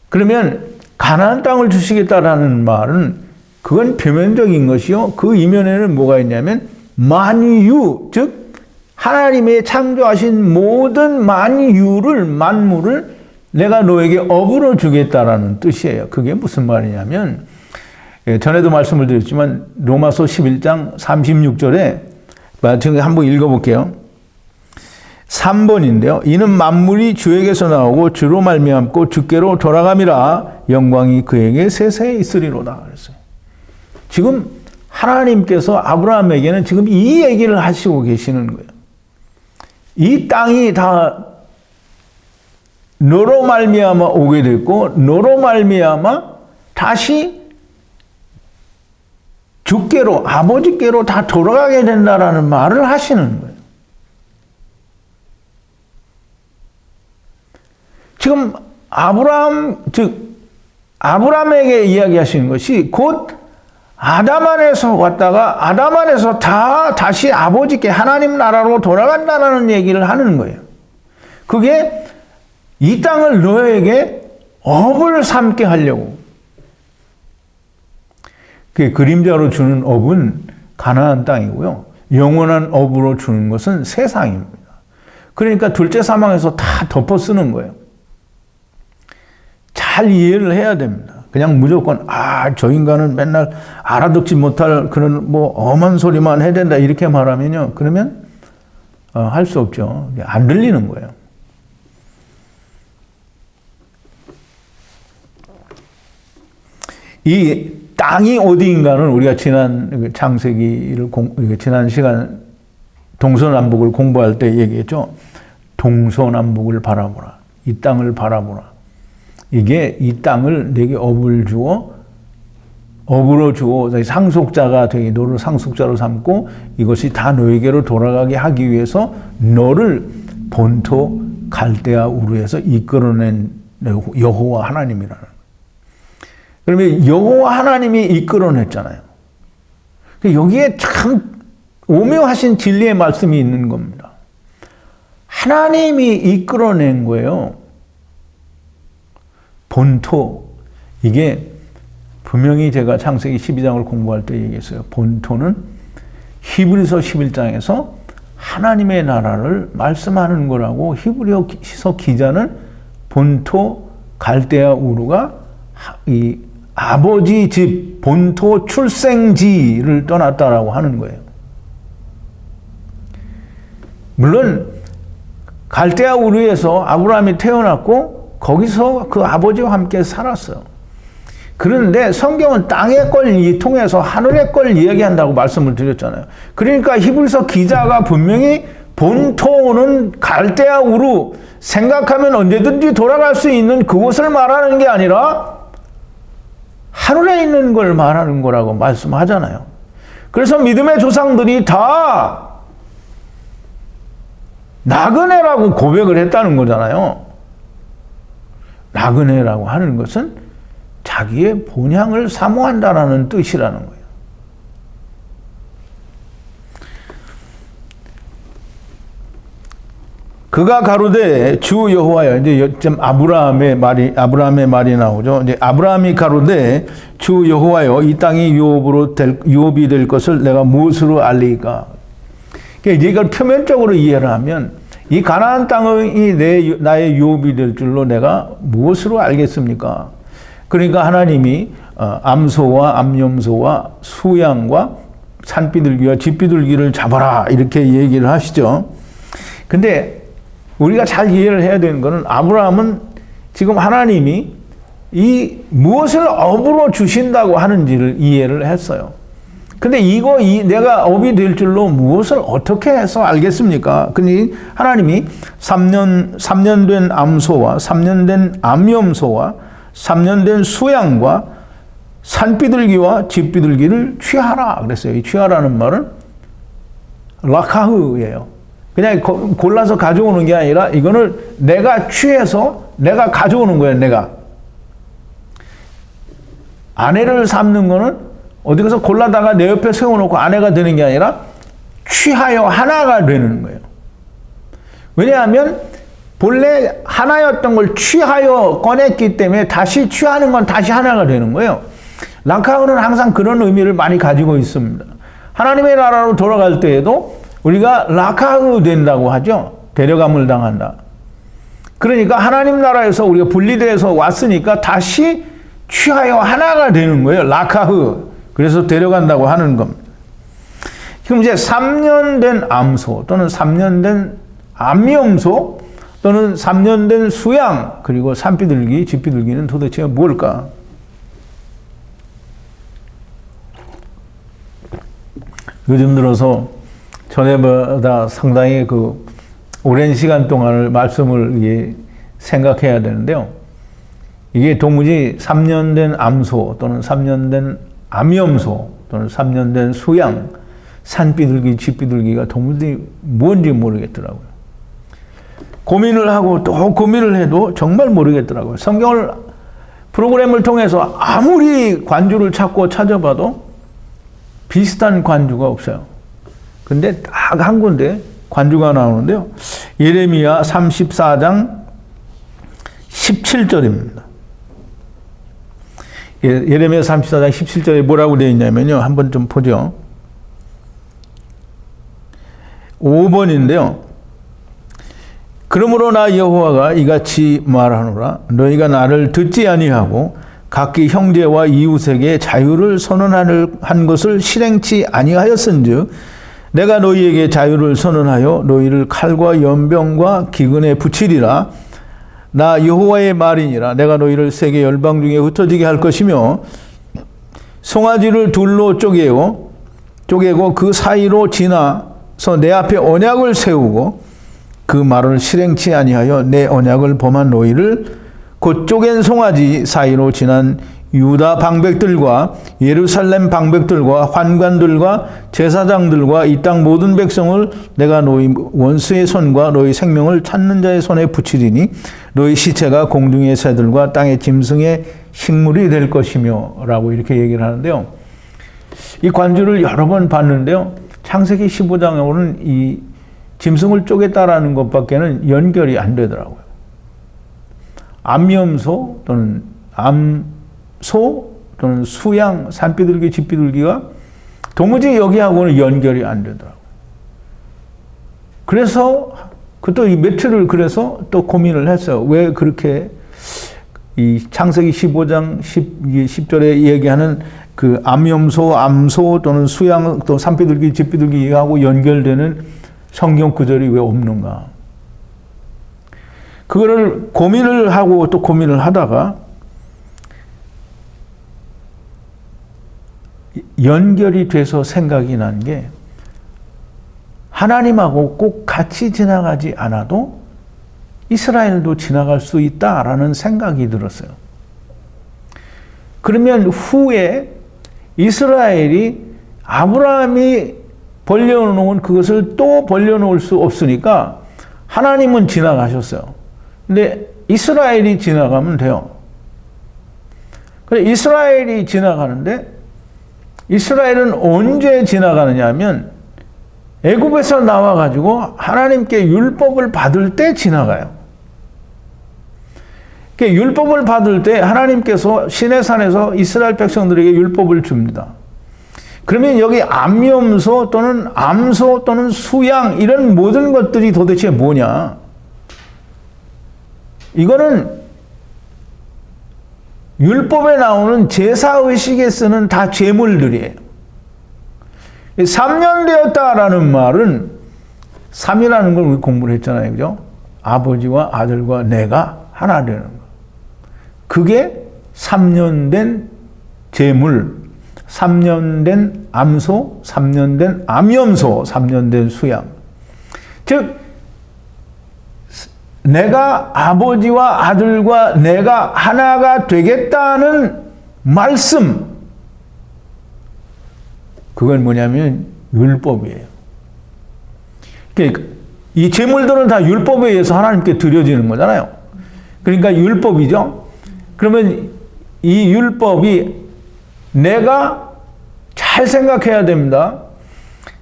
그러면 가나안 땅을 주시겠다라는 말은 그건 표면적인 것이요. 그 이면에는 뭐가 있냐면 만유, 즉 하나님의 창조하신 모든 만물을 내가 너에게 업으로 주겠다라는 뜻이에요. 그게 무슨 말이냐면, 전에도 말씀을 드렸지만 로마서 11장 36절에 지금 한번 읽어볼게요. 3번인데요. 이는 만물이 주에게서 나오고 주로 말미암고 주께로 돌아감이라 영광이 그에게 세세에 있으리로다 그랬어요. 지금 하나님께서 아브라함에게는 지금 이 얘기를 하시고 계시는 거예요. 이 땅이 다 너로 말미암아 오게 됐고 너로 말미암아 다시 주께로, 아버지께로 다 돌아가게 된다라는 말을 하시는 거예요. 지금 아브라함에게 이야기하시는 것이 곧 아담 안에서 왔다가 아담 안에서 다시 아버지께 하나님 나라로 돌아간다는 얘기를 하는 거예요. 그게 이 땅을 너에게 업을 삼게 하려고. 그 그림자로 주는 업은 가나안 땅이고요. 영원한 업으로 주는 것은 세상입니다. 그러니까 둘째 사망에서 다 덮어 쓰는 거예요. 잘 이해를 해야 됩니다. 그냥 무조건 저 인간은 맨날 알아듣지 못할 그런 뭐 엄한 소리만 해야 된다 이렇게 말하면요. 그러면 할 수 없죠. 안 들리는 거예요. 이 땅이 어디인가는 우리가 지난 창세기를 지난 시간 동서남북을 공부할 때 얘기했죠. 동서남북을 바라보라. 이 땅을 바라보라. 이게 이 땅을 내게 업으로 주어 상속자가 되게 너를 상속자로 삼고 이것이 다 너에게로 돌아가게 하기 위해서 너를 본토 갈대아 우르에서 이끌어낸 여호와 하나님이라는 거예요. 그러면 여호와 하나님이 이끌어냈잖아요. 여기에 참 오묘하신 진리의 말씀이 있는 겁니다. 하나님이 이끌어낸 거예요. 본토, 이게 분명히 제가 창세기 12장을 공부할 때 얘기했어요. 본토는 히브리서 11장에서 하나님의 나라를 말씀하는 거라고 히브리서 기자는 본토 갈대아 우르가 이 아버지 집, 본토 출생지를 떠났다라고 하는 거예요. 물론 갈대아 우르에서 아브라함이 태어났고 거기서 그 아버지와 함께 살았어요. 그런데 성경은 땅의 걸 통해서 하늘의 걸 이야기한다고 말씀을 드렸잖아요. 그러니까 히브리서 기자가 분명히 본토는 갈대아 우루, 생각하면 언제든지 돌아갈 수 있는 그곳을 말하는 게 아니라 하늘에 있는 걸 말하는 거라고 말씀하잖아요. 그래서 믿음의 조상들이 다 나그네라고 고백을 했다는 거잖아요. 나그네라고 하는 것은 자기의 본향을 사모한다라는 뜻이라는 거예요. 그가 가로되 주 여호와여, 이제 아브라함의 말이 나오죠. 이제 아브라함이 가로되 주 여호와여, 이 땅이 유업이 될 것을 내가 무엇으로 알리까? 그러니까 이걸 표면적으로 이해를 하면 이 가나안 땅이 나의 유업이 될 줄로 내가 무엇으로 알겠습니까? 그러니까 하나님이 암소와 암염소와 수양과 산비둘기와 집비둘기를 잡아라 이렇게 얘기를 하시죠. 근데 우리가 잘 이해를 해야 되는 것은 아브라함은 지금 하나님이 이 무엇을 업으로 주신다고 하는지를 이해를 했어요. 근데 내가 업이 될 줄로 무엇을 어떻게 해서 알겠습니까? 그러니 하나님이 3년 된 암소와 3년 된 암염소와 3년 된 수양과 산비둘기와 집비둘기를 취하라 그랬어요. 이 취하라는 말은 라카흐예요. 그냥 골라서 가져오는 게 아니라 이거는 내가 취해서 내가 가져오는 거예요. 내가. 아내를 삼는 거는 어디 가서 골라다가 내 옆에 세워놓고 아내가 되는 게 아니라 취하여 하나가 되는 거예요. 왜냐하면 본래 하나였던 걸 취하여 꺼냈기 때문에 다시 취하는 건 다시 하나가 되는 거예요. 라카흐는 항상 그런 의미를 많이 가지고 있습니다. 하나님의 나라로 돌아갈 때에도 우리가 라카흐 된다고 하죠. 데려감을 당한다. 그러니까 하나님 나라에서 우리가 분리돼서 왔으니까 다시 취하여 하나가 되는 거예요. 라카흐. 그래서 데려간다고 하는 겁니다. 지금 이제 3년 된 암소 또는 3년 된 암염소 또는 3년 된 수양 그리고 산비둘기, 집비둘기는 도대체 뭘까? 요즘 들어서 전에보다 상당히 오랜 시간 동안을 말씀을 생각해야 되는데요. 이게 도무지 3년 된 암소 또는 3년 된 암염소 또는 3년 된 수양, 산비둘기, 집비둘기가 도무지 뭔지 모르겠더라고요. 고민을 하고 또 고민을 해도 정말 모르겠더라고요. 성경을 프로그램을 통해서 아무리 관주를 찾아봐도 비슷한 관주가 없어요. 근데 딱 한 군데 관주가 나오는데요. 예레미야 34장 17절입니다. 예레미야 34장 17절에 뭐라고 되어 있냐면요. 한번 좀 보죠. 5번인데요. 그러므로 나 여호와가 이같이 말하노라. 너희가 나를 듣지 아니하고 각기 형제와 이웃에게 자유를 선언한 것을 실행치 아니하였은즉 내가 너희에게 자유를 선언하여 너희를 칼과 연병과 기근에 붙이리라. 나 여호와의 말이니라. 내가 너희를 세계 열방 중에 흩어지게 할 것이며 송아지를 둘로 쪼개고 그 사이로 지나서 내 앞에 언약을 세우고 그 말을 실행치 아니하여 내 언약을 범한 너희를 곧 쪼갠 송아지 사이로 지난 유다 방백들과 예루살렘 방백들과 환관들과 제사장들과 이 땅 모든 백성을 내가 너희 원수의 손과 너희 생명을 찾는 자의 손에 붙이리니 너희 시체가 공중의 새들과 땅의 짐승의 식물이 될 것이며 라고 이렇게 얘기를 하는데요. 이 관주를 여러 번 봤는데요. 창세기 15장으로는 이 짐승을 쪼갰다라는 것밖에는 연결이 안 되더라고요. 암염소 또는 암소 또는 수양, 산비둘기, 집비둘기가 도무지 여기하고는 연결이 안 되더라고요. 그래서 또 이 며칠을 그래서 또 고민을 했어요. 왜 그렇게 이 창세기 15장 10절에 얘기하는 그 암염소, 암소 또는 수양 또 산비둘기, 집비둘기하고 연결되는 성경 구절이 왜 없는가? 그거를 고민을 하고 또 고민을 하다가 연결이 돼서 생각이 난 게 하나님하고 꼭 같이 지나가지 않아도 이스라엘도 지나갈 수 있다라는 생각이 들었어요. 그러면 후에 이스라엘이 아브라함이 벌려놓은 그것을 또 벌려놓을 수 없으니까 하나님은 지나가셨어요. 근데 이스라엘이 지나가면 돼요. 그래, 이스라엘이 지나가는데 이스라엘은 언제 지나가느냐 하면 애굽에서 나와가지고 하나님께 율법을 받을 때 지나가요. 율법을 받을 때 하나님께서 시내산에서 이스라엘 백성들에게 율법을 줍니다. 그러면 여기 암염소 또는 암소 또는 수양 이런 모든 것들이 도대체 뭐냐? 이거는 율법에 나오는 제사의식에 쓰는 다 제물들이에요. 3년 되었다라는 말은 3이라는 걸 우리 공부를 했잖아요. 그죠? 아버지와 아들과 내가 하나 되는 거. 그게 3년 된 제물, 3년 된 암소, 3년 된 암염소, 3년 된 수양. 즉 내가 아버지와 아들과 내가 하나가 되겠다는 말씀. 그건 뭐냐면 율법이에요. 그러니까 이 제물들은 다 율법에 의해서 하나님께 드려지는 거잖아요. 그러니까 율법이죠. 그러면 이 율법이 내가 잘 생각해야 됩니다.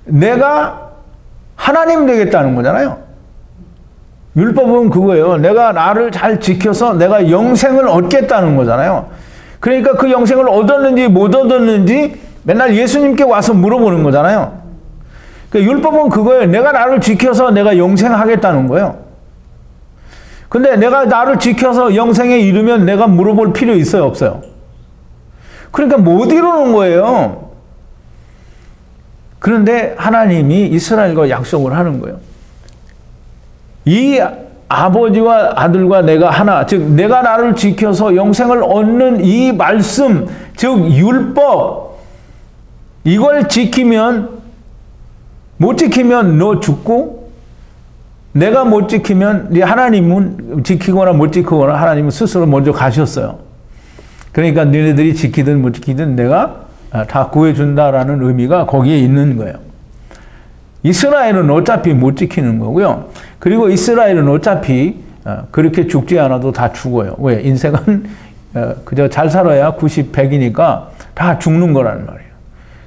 내가 하나님 되겠다는 거잖아요. 율법은 그거예요. 내가 나를 잘 지켜서 내가 영생을 얻겠다는 거잖아요. 그러니까 그 영생을 얻었는지 못 얻었는지 맨날 예수님께 와서 물어보는 거잖아요. 그러니까 율법은 그거예요. 내가 나를 지켜서 내가 영생하겠다는 거예요. 근데 내가 나를 지켜서 영생에 이르면 내가 물어볼 필요 있어요, 없어요? 그러니까 못 이루는 거예요. 그런데 하나님이 이스라엘과 약속을 하는 거예요. 이 아버지와 아들과 내가 하나, 즉 내가 나를 지켜서 영생을 얻는 이 말씀, 즉 율법, 이걸 지키면, 못 지키면 너 죽고, 내가 못 지키면 하나님은 지키거나 못 지키거나 하나님은 스스로 먼저 가셨어요. 그러니까 너네들이 지키든 못 지키든 내가 다 구해준다라는 의미가 거기에 있는 거예요. 이스라엘은 어차피 못 지키는 거고요. 그리고 이스라엘은 어차피 그렇게 죽지 않아도 다 죽어요. 왜? 인생은 그저 잘 살아야 90, 100이니까 다 죽는 거란 말이에요.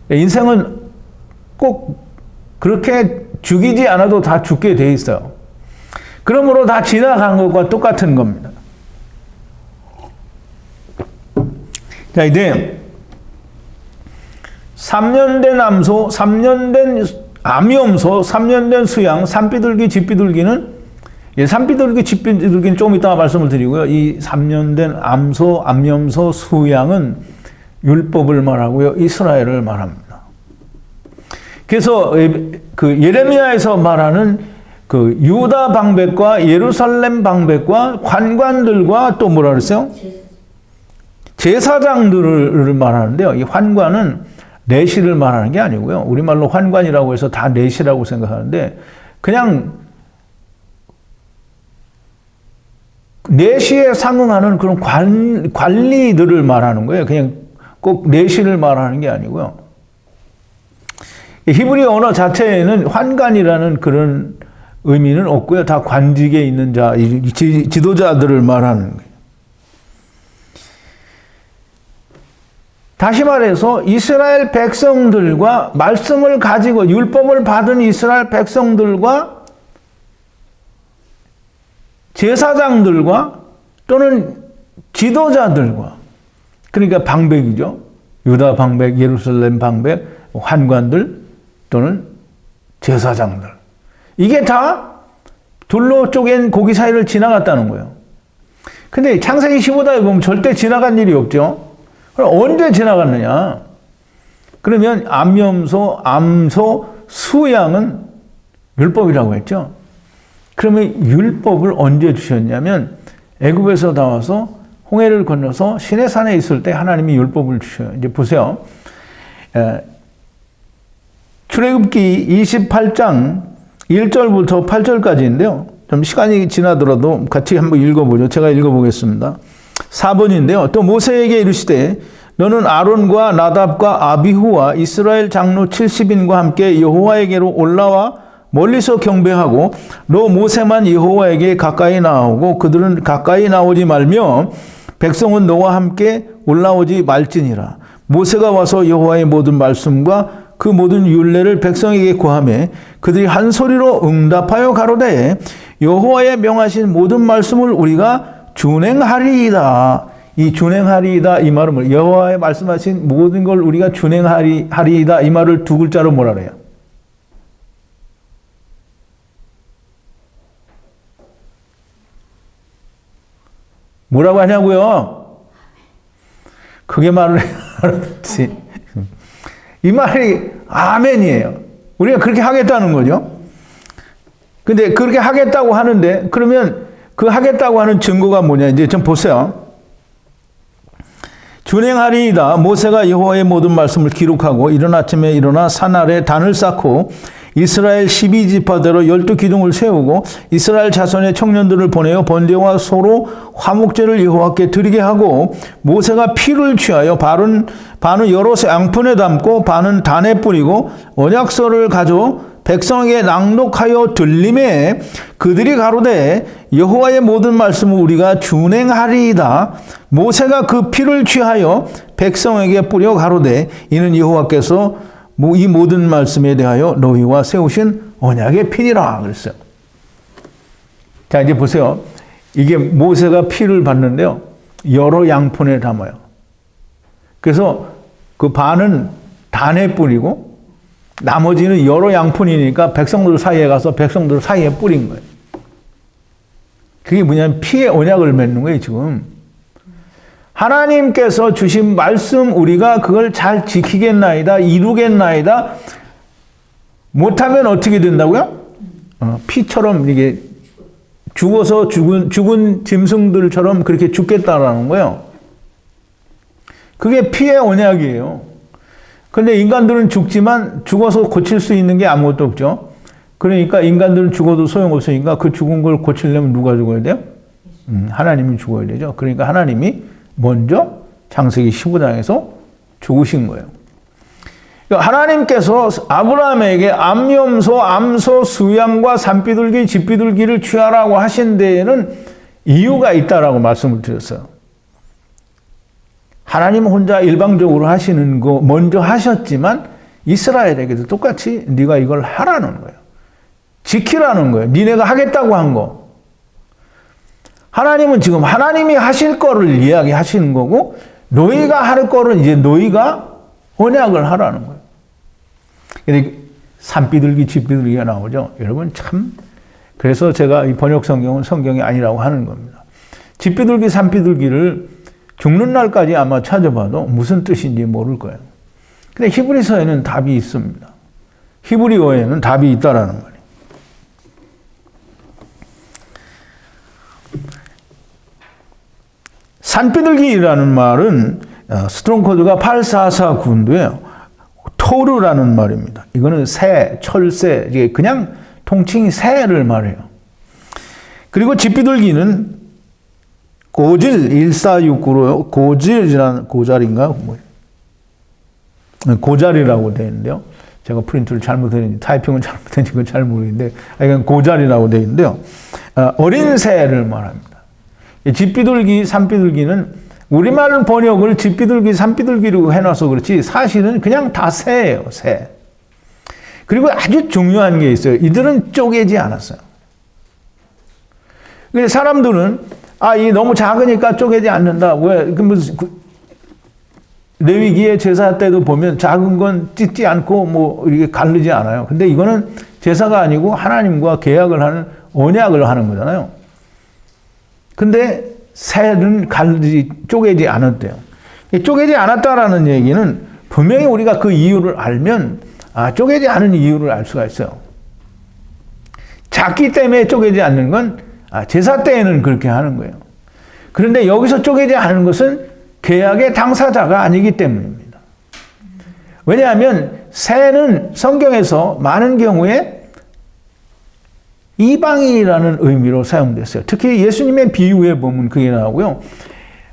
인생은 꼭 그렇게 죽이지 않아도 다 죽게 돼 있어요. 그러므로 다 지나간 것과 똑같은 겁니다. 자, 이제 3년 된 암소, 3년 된 암염소, 3년 된 수양, 산비둘기, 집비둘기는, 산비둘기, 집비둘기는 조금 이따가 말씀을 드리고요. 이 3년 된 암소, 암염소, 수양은 율법을 말하고요. 이스라엘을 말합니다. 그래서 그 예레미야에서 말하는 그 유다 방백과 예루살렘 방백과 관관들과 또 뭐라 그랬어요? 제사장들을 말하는데요. 이 환관은 내시를 말하는 게 아니고요. 우리말로 환관이라고 해서 다 내시라고 생각하는데 그냥 내시에 상응하는 그런 관리들을 말하는 거예요. 그냥 꼭 내시를 말하는 게 아니고요. 히브리 언어 자체에는 환관이라는 그런 의미는 없고요. 다 관직에 있는 자, 지도자들을 말하는 거예요. 다시 말해서 이스라엘 백성들과 말씀을 가지고 율법을 받은 이스라엘 백성들과 제사장들과 또는 지도자들과, 그러니까 방백이죠. 유다 방백, 예루살렘 방백, 환관들 또는 제사장들. 이게 다 둘로 쪼갠 고기 사이를 지나갔다는 거예요. 근데 창세기 15장에 보면 절대 지나간 일이 없죠. 그럼 언제 지나갔느냐? 그러면 암염소, 암소, 수양은 율법이라고 했죠. 그러면 율법을 언제 주셨냐면 애굽에서 나와서 홍해를 건너서 시내산에 있을 때 하나님이 율법을 주셔요. 이제 보세요. 출애굽기 28장 1절부터 8절까지인데요. 좀 시간이 지나더라도 같이 한번 읽어보죠. 제가 읽어보겠습니다. 4번인데요. 또 모세에게 이르시되 너는 아론과 나답과 아비후와 이스라엘 장로 70인과 함께 여호와에게로 올라와 멀리서 경배하고 너 모세만 여호와에게 가까이 나오고 그들은 가까이 나오지 말며 백성은 너와 함께 올라오지 말지니라. 모세가 와서 여호와의 모든 말씀과 그 모든 율례를 백성에게 고하매 그들이 한 소리로 응답하여 가로되 여호와의 명하신 모든 말씀을 우리가 준행하리이다. 이 준행하리이다 이 말은 여호와의 말씀하신 모든 걸 우리가 준행하리이다 이 말을 두 글자로 뭐라 그래요? 뭐라고 하냐고요? 크게 말을 해야지. 이 말이 아멘이에요. 우리가 그렇게 하겠다는 거죠. 근데 그렇게 하겠다고 하는데 그러면 그 하겠다고 하는 증거가 뭐냐? 이제 좀 보세요. 준행하리이다. 모세가 여호와의 모든 말씀을 기록하고 이른 아침에 일어나 산 아래 단을 쌓고 이스라엘 12지파대로 12기둥을 세우고 이스라엘 자손의 청년들을 보내어 번제와 소로 화목제를 여호와께 드리게 하고 모세가 피를 취하여 반은 여러 양푼에 담고 반은 단에 뿌리고 언약서를 가져 백성에게 낭독하여 들림에 그들이 가로되 여호와의 모든 말씀을 우리가 준행하리이다. 모세가 그 피를 취하여 백성에게 뿌려 가로되 이는 여호와께서 이 모든 말씀에 대하여 너희와 세우신 언약의 피니라 그랬어요. 자 이제 보세요. 이게 모세가 피를 받는데요. 여러 양푼에 담아요. 그래서 그 반은 단에 뿌리고 나머지는 여러 양푼이니까 백성들 사이에 가서 백성들 사이에 뿌린 거예요. 그게 뭐냐면 피의 언약을 맺는 거예요 지금. 하나님께서 주신 말씀 우리가 그걸 잘 지키겠나이다, 이루겠나이다. 못하면 어떻게 된다고요? 피처럼 이게 죽어서 죽은 짐승들처럼 그렇게 죽겠다라는 거예요. 그게 피의 언약이에요. 그런데 인간들은 죽지만 죽어서 고칠 수 있는 게 아무것도 없죠. 그러니까 인간들은 죽어도 소용없으니까 그 죽은 걸 고치려면 누가 죽어야 돼요? 하나님이 죽어야 되죠. 그러니까 하나님이 먼저 창세기 15장에서 죽으신 거예요. 하나님께서 아브라함에게 암염소, 암소, 수양과 산비둘기, 집비둘기를 취하라고 하신 데에는 이유가 있다라고 말씀을 드렸어요. 하나님 혼자 일방적으로 하시는 거 먼저 하셨지만 이스라엘에게도 똑같이 네가 이걸 하라는 거예요. 지키라는 거예요. 니네가 하겠다고 한 거. 하나님은 지금 하나님이 하실 거를 이야기하시는 거고 너희가 할 거를 이제 너희가 언약을 하라는 거예요. 근데 산비둘기, 집비둘기가 나오죠. 여러분 참 그래서 제가 이 번역 성경은 성경이 아니라고 하는 겁니다. 집비둘기, 산비둘기를 죽는 날까지 아마 찾아봐도 무슨 뜻인지 모를 거예요. 근데 히브리서에는 답이 있습니다. 히브리어에는 답이 있다라는 거예요. 산비둘기라는 말은 스트롱 코드가 8449인데요. 토르라는 말입니다. 이거는 새, 철새, 이게 그냥 통칭 새를 말해요. 그리고 집비둘기는 고질 1469로 고잘인가? 고잘이라고 되어 있는데요. 제가 프린트를 잘못했는지 타이핑은 잘못했는지 그건 잘 모르겠는데 이건 고잘이라고 되어 있는데요. 어린 새를 말합니다. 집비둘기, 산비둘기는 우리말 번역을 집비둘기, 산비둘기로 해놔서 그렇지 사실은 그냥 다 새예요. 새. 그리고 아주 중요한 게 있어요. 이들은 쪼개지 않았어요. 근데 사람들은 이 너무 작으니까 쪼개지 않는다. 왜? 레위기의 제사 때도 보면 작은 건 찢지 않고 뭐 이렇게 가르지 않아요. 근데 이거는 제사가 아니고 하나님과 계약을 하는 언약을 하는 거잖아요. 근데 새는 쪼개지 않았대요. 쪼개지 않았다라는 얘기는 분명히 우리가 그 이유를 알면 쪼개지 않은 이유를 알 수가 있어요. 작기 때문에 쪼개지 않는 건 제사 때에는 그렇게 하는 거예요. 그런데 여기서 쪼개지 않은 것은 계약의 당사자가 아니기 때문입니다. 왜냐하면 새는 성경에서 많은 경우에 이방인이라는 의미로 사용됐어요. 특히 예수님의 비유에 보면 그게 나오고요.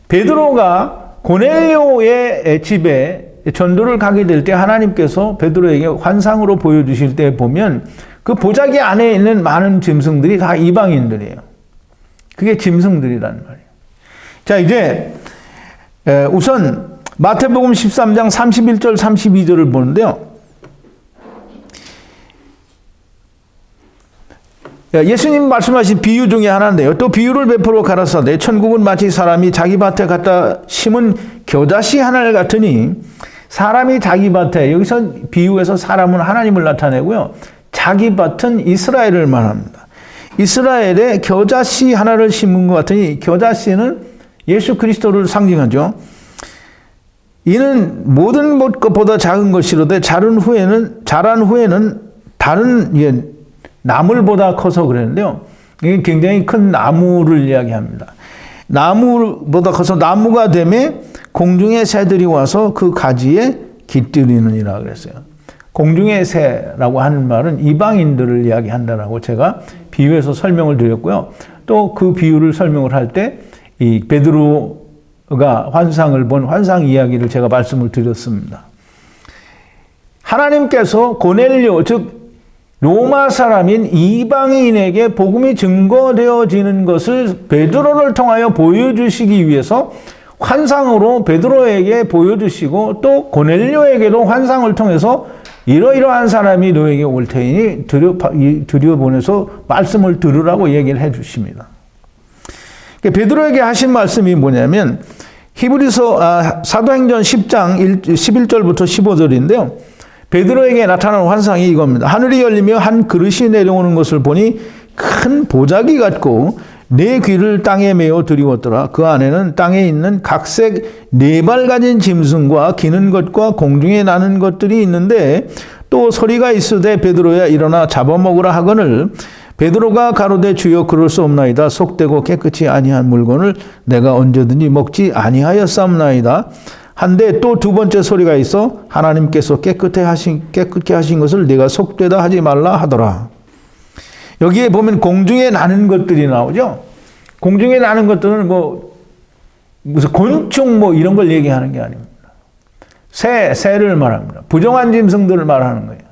베드로가 고넬료의 집에 전도를 가게 될 때 하나님께서 베드로에게 환상으로 보여주실 때 보면 그 보자기 안에 있는 많은 짐승들이 다 이방인들이에요. 그게 짐승들이란 말이에요. 자, 이제 우선 마태복음 13장 31절 32절을 보는데요. 예수님 말씀하신 비유 중에 하나인데요. 또 비유를 베풀어 가라사대 천국은 마치 사람이 자기 밭에 갖다 심은 겨자씨 하나를 같으니 사람이 자기 밭에, 여기서 비유에서 사람은 하나님을 나타내고요. 자기 밭은 이스라엘을 말합니다. 이스라엘에 겨자씨 하나를 심은 것 같으니 겨자씨는 예수 그리스도를 상징하죠. 이는 모든 것보다 작은 것이로되 자란 후에는 다른 나물보다 커서 그랬는데요. 이게 굉장히 큰 나무를 이야기합니다. 나무보다 커서 나무가 되매 공중의 새들이 와서 그 가지에 깃들이느니라 그랬어요. 공중의 새라고 하는 말은 이방인들을 이야기한다라고 제가 비유해서 설명을 드렸고요. 또 그 비유를 설명을 할 때 이 베드로가 환상을 본 환상 이야기를 제가 말씀을 드렸습니다. 하나님께서 고넬료, 즉 로마 사람인 이방인에게 복음이 증거되어지는 것을 베드로를 통하여 보여주시기 위해서 환상으로 베드로에게 보여주시고 또 고넬료에게도 환상을 통해서 이러이러한 사람이 너에게 올 테니 들여보내서 말씀을 들으라고 얘기를 해 주십니다. 베드로에게 하신 말씀이 뭐냐면 히브리서 사도행전 10장 11절부터 15절인데요. 베드로에게 나타난 환상이 이겁니다. 하늘이 열리며 한 그릇이 내려오는 것을 보니 큰 보자기 같고 내 귀를 땅에 메어 들이웠더라. 그 안에는 땅에 있는 각색 4발 가진 짐승과 기는 것과 공중에 나는 것들이 있는데 또 소리가 있으되 베드로야 일어나 잡아먹으라 하거늘 베드로가 가로되 주여 그럴 수 없나이다. 속되고 깨끗이 아니한 물건을 내가 언제든지 먹지 아니하였사옵나이다. 한데 또 두 번째 소리가 있어 하나님께서 깨끗게 하신 것을 내가 속되다 하지 말라 하더라. 여기에 보면 공중에 나는 것들이 나오죠. 공중에 나는 것들은 무슨 곤충 이런 걸 얘기하는 게 아닙니다. 새를 말합니다. 부정한 짐승들을 말하는 거예요.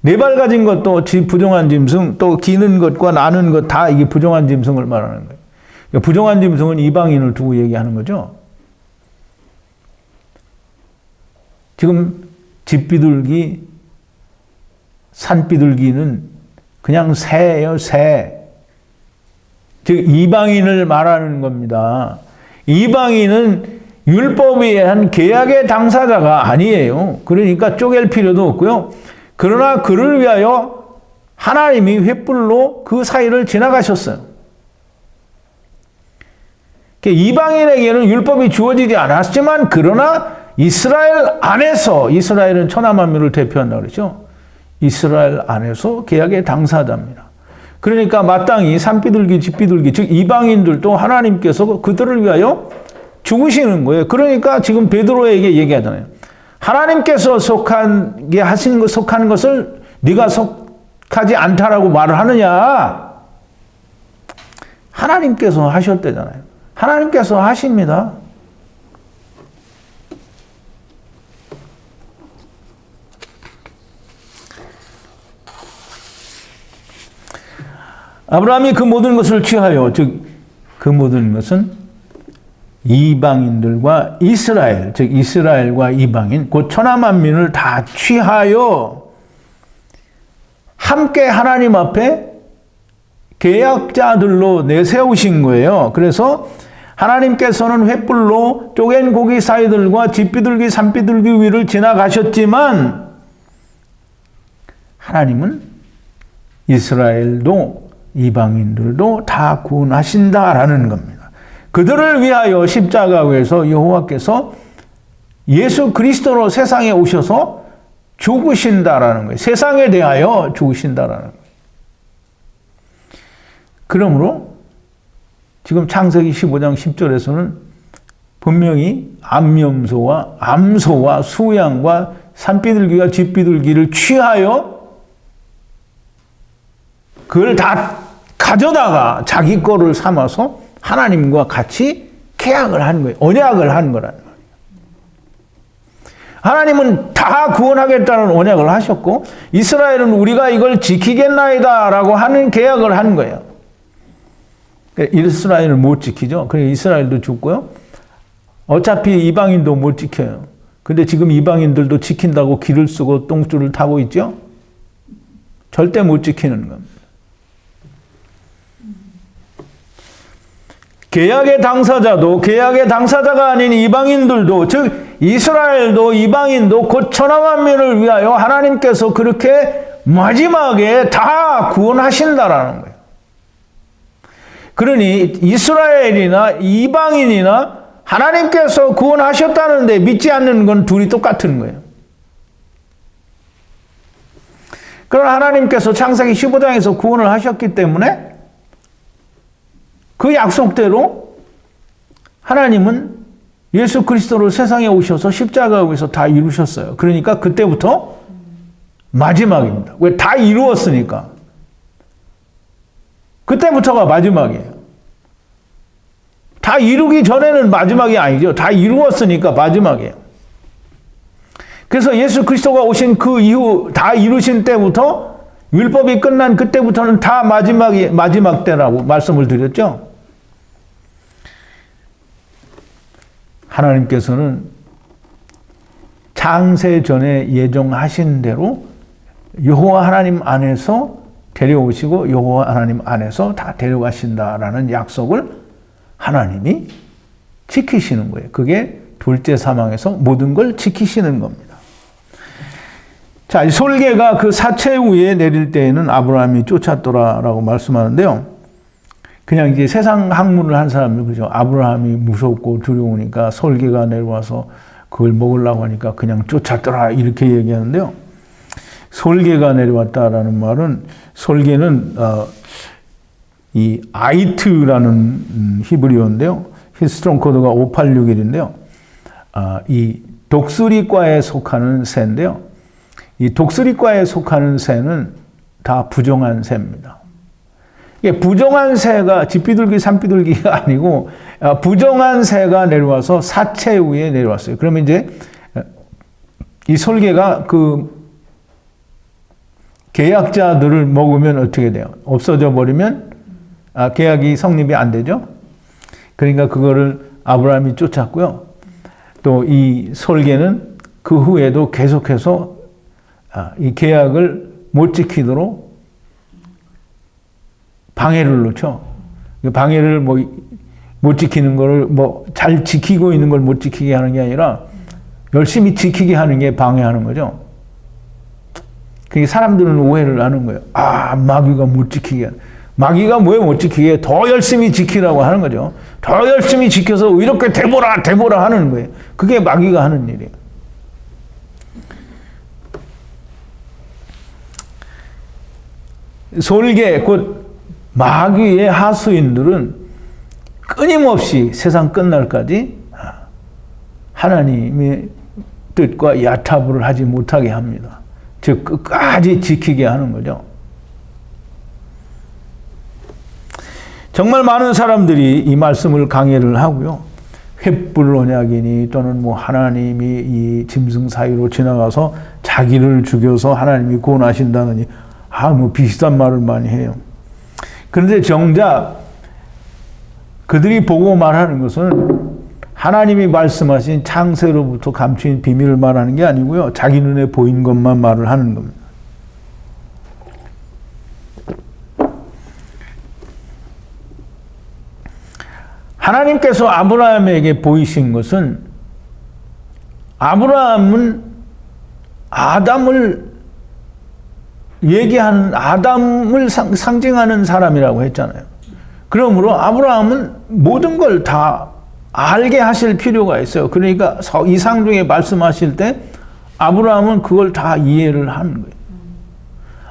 4발 가진 것도 부정한 짐승, 또 기는 것과 나는 것 다 이게 부정한 짐승을 말하는 거예요. 부정한 짐승은 이방인을 두고 얘기하는 거죠. 지금 집비둘기, 산비둘기는 그냥 새예요, 새. 즉 이방인을 말하는 겁니다. 이방인은 율법에 의한 계약의 당사자가 아니에요. 그러니까 쪼갤 필요도 없고요. 그러나 그를 위하여 하나님이 횃불로 그 사이를 지나가셨어요. 이방인에게는 율법이 주어지지 않았지만 그러나 이스라엘 안에서, 이스라엘은 천하 만민을 대표한다고 그랬죠. 이스라엘 안에서 계약의 당사자입니다. 그러니까 마땅히 산비둘기, 집비둘기, 즉 이방인들도 하나님께서 그들을 위하여 죽으시는 거예요. 그러니까 지금 베드로에게 얘기하잖아요. 하나님께서 속한 것을 네가 속하지 않다라고 말을 하느냐? 하나님께서 하셨대잖아요. 하나님께서 하십니다. 아브라함이 그 모든 것을 취하여, 즉 그 모든 것은 이방인들과 이스라엘, 즉 이스라엘과 이방인, 곧 천하 만민을 다 취하여 함께 하나님 앞에 계약자들로 내세우신 거예요. 그래서 하나님께서는 횃불로 쪼갠 고기 사이들과 집비둘기, 산비둘기 위를 지나가셨지만 하나님은 이스라엘도 이방인들도 다 구원하신다라는 겁니다. 그들을 위하여 십자가에서 여호와께서 예수 그리스도로 세상에 오셔서 죽으신다라는 거예요. 세상에 대하여 죽으신다라는 거예요. 그러므로 지금 창세기 15장 10절에서는 분명히 암소와 수양과 산비둘기와 집비둘기를 취하여 그걸 다 가져다가 자기 거를 삼아서 하나님과 같이 계약을 하는 거예요. 언약을 하는 거라는 말이에요. 하나님은 다 구원하겠다는 언약을 하셨고 이스라엘은 우리가 이걸 지키겠나이다 라고 하는 계약을 하는 거예요. 이스라엘을 못 지키죠. 그래서 이스라엘도 죽고요. 어차피 이방인도 못 지켜요. 근데 지금 이방인들도 지킨다고 길을 쓰고 똥줄을 타고 있죠. 절대 못 지키는 겁니다. 계약의 당사자도 계약의 당사자가 아닌 이방인들도 즉 이스라엘도 이방인도 곧 천하만민을 위하여 하나님께서 그렇게 마지막에 다 구원하신다라는 거예요. 그러니 이스라엘이나 이방인이나 하나님께서 구원하셨다는데 믿지 않는 건 둘이 똑같은 거예요. 그러나 하나님께서 창세기 15장에서 구원을 하셨기 때문에 그 약속대로 하나님은 예수 그리스도로 세상에 오셔서 십자가에서 다 이루셨어요. 그러니까 그때부터 마지막입니다. 왜? 다 이루었으니까. 그때부터가 마지막이에요. 다 이루기 전에는 마지막이 아니죠. 다 이루었으니까 마지막이에요. 그래서 예수 그리스도가 오신 그 이후 다 이루신 때부터 율법이 끝난 그때부터는 다 마지막 때라고 말씀을 드렸죠. 하나님께서는 창세 전에 예정하신 대로 여호와 하나님 안에서 데려오시고 여호와 하나님 안에서 다 데려가신다라는 약속을 하나님이 지키시는 거예요. 그게 둘째 사망에서 모든 걸 지키시는 겁니다. 자, 솔개가 그 사체 위에 내릴 때에는 아브라함이 쫓았더라라고 말씀하는데요. 그냥 이제 세상 학문을 한 사람이 그죠. 아브라함이 무섭고 두려우니까 솔개가 내려와서 그걸 먹으려고 하니까 그냥 쫓았더라 이렇게 얘기하는데요. 솔개가 내려왔다라는 말은 솔개는 이 아이트라는 히브리어인데요. 히스톤 코드가 5861인데요. 이 독수리과에 속하는 새인데요. 이 독수리과에 속하는 새는 다 부정한 새입니다. 이게 부정한 새가 집비둘기, 산비둘기가 아니고 부정한 새가 내려와서 사체 위에 내려왔어요. 그러면 이제 이 솔개가 그 계약자들을 먹으면 어떻게 돼요? 없어져 버리면 계약이 성립이 안 되죠. 그러니까 그거를 아브라함이 쫓았고요. 또 이 솔개는 그 후에도 계속해서 이 계약을 못 지키도록 방해를 놓죠. 방해를 못 지키는 거를 잘 지키고 있는 걸 못 지키게 하는 게 아니라 열심히 지키게 하는 게 방해하는 거죠. 그게 사람들은 오해를 하는 거예요. 마귀가 못 지키게. 마귀가 왜 못 지키게? 더 열심히 지키라고 하는 거죠. 더 열심히 지켜서 이렇게 돼보라 하는 거예요. 그게 마귀가 하는 일이에요. 솔개, 곧 마귀의 하수인들은 끊임없이 세상 끝날까지 하나님의 뜻과 야타부를 하지 못하게 합니다. 즉 끝까지 지키게 하는 거죠. 정말 많은 사람들이 이 말씀을 강해를 하고요. 횃불 언약이니 또는 하나님이 이 짐승 사이로 지나가서 자기를 죽여서 하나님이 구원하신다느니 비슷한 말을 많이 해요. 그런데 정작 그들이 보고 말하는 것은 하나님이 말씀하신 창세로부터 감추인 비밀을 말하는 게 아니고요. 자기 눈에 보인 것만 말을 하는 겁니다. 하나님께서 아브라함에게 보이신 것은 아브라함은 아담을 얘기하는 아담을 상징하는 사람이라고 했잖아요. 그러므로 아브라함은 모든 걸 다 알게 하실 필요가 있어요. 그러니까 이상 중에 말씀하실 때 아브라함은 그걸 다 이해를 하는 거예요.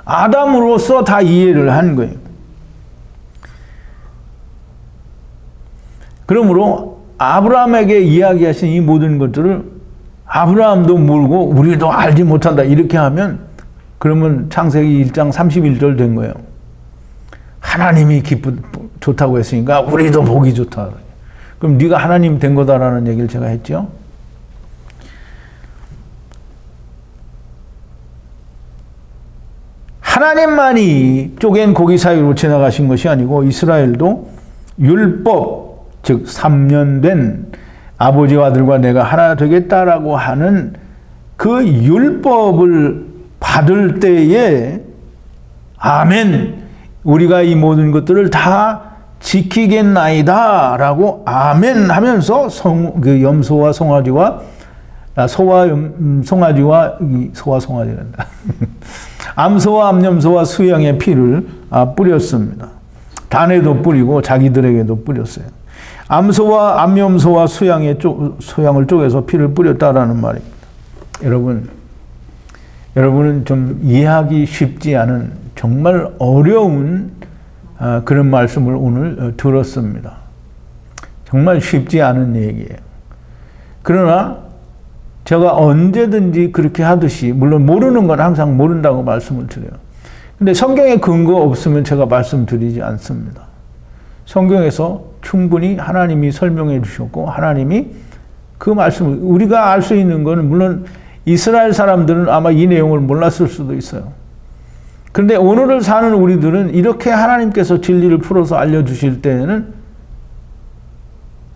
아담으로서 다 이해를 하는 거예요. 그러므로 아브라함에게 이야기하신 이 모든 것들을 아브라함도 모르고 우리도 알지 못한다 이렇게 하면 그러면 창세기 1장 31절 된 거예요. 하나님이 좋다고 했으니까 우리도 복이 좋다. 그럼 네가 하나님 된 거다라는 얘기를 제가 했죠. 하나님만이 쪼갠 고기 사이로 지나가신 것이 아니고 이스라엘도 율법, 즉 3년 된 아버지와 아들과 내가 하나 되겠다라고 하는 그 율법을 받을 때에 아멘, 우리가 이 모든 것들을 다 지키겠나이다 라고 아멘 하면서 염소와 송아지와 송아지란다. 암소와 암염소와 수양의 피를 뿌렸습니다. 단에도 뿌리고 자기들에게도 뿌렸어요. 암소와 암염소와 수양을 쪼개서 피를 뿌렸다라는 말입니다. 여러분은 좀 이해하기 쉽지 않은 정말 어려운 그런 말씀을 오늘 들었습니다. 정말 쉽지 않은 얘기예요. 그러나 제가 언제든지 그렇게 하듯이, 물론 모르는 건 항상 모른다고 말씀을 드려요. 근데 성경에 근거 없으면 제가 말씀드리지 않습니다. 성경에서 충분히 하나님이 설명해 주셨고, 하나님이 그 말씀을, 우리가 알 수 있는 거는, 물론 이스라엘 사람들은 아마 이 내용을 몰랐을 수도 있어요. 그런데 오늘을 사는 우리들은 이렇게 하나님께서 진리를 풀어서 알려주실 때에는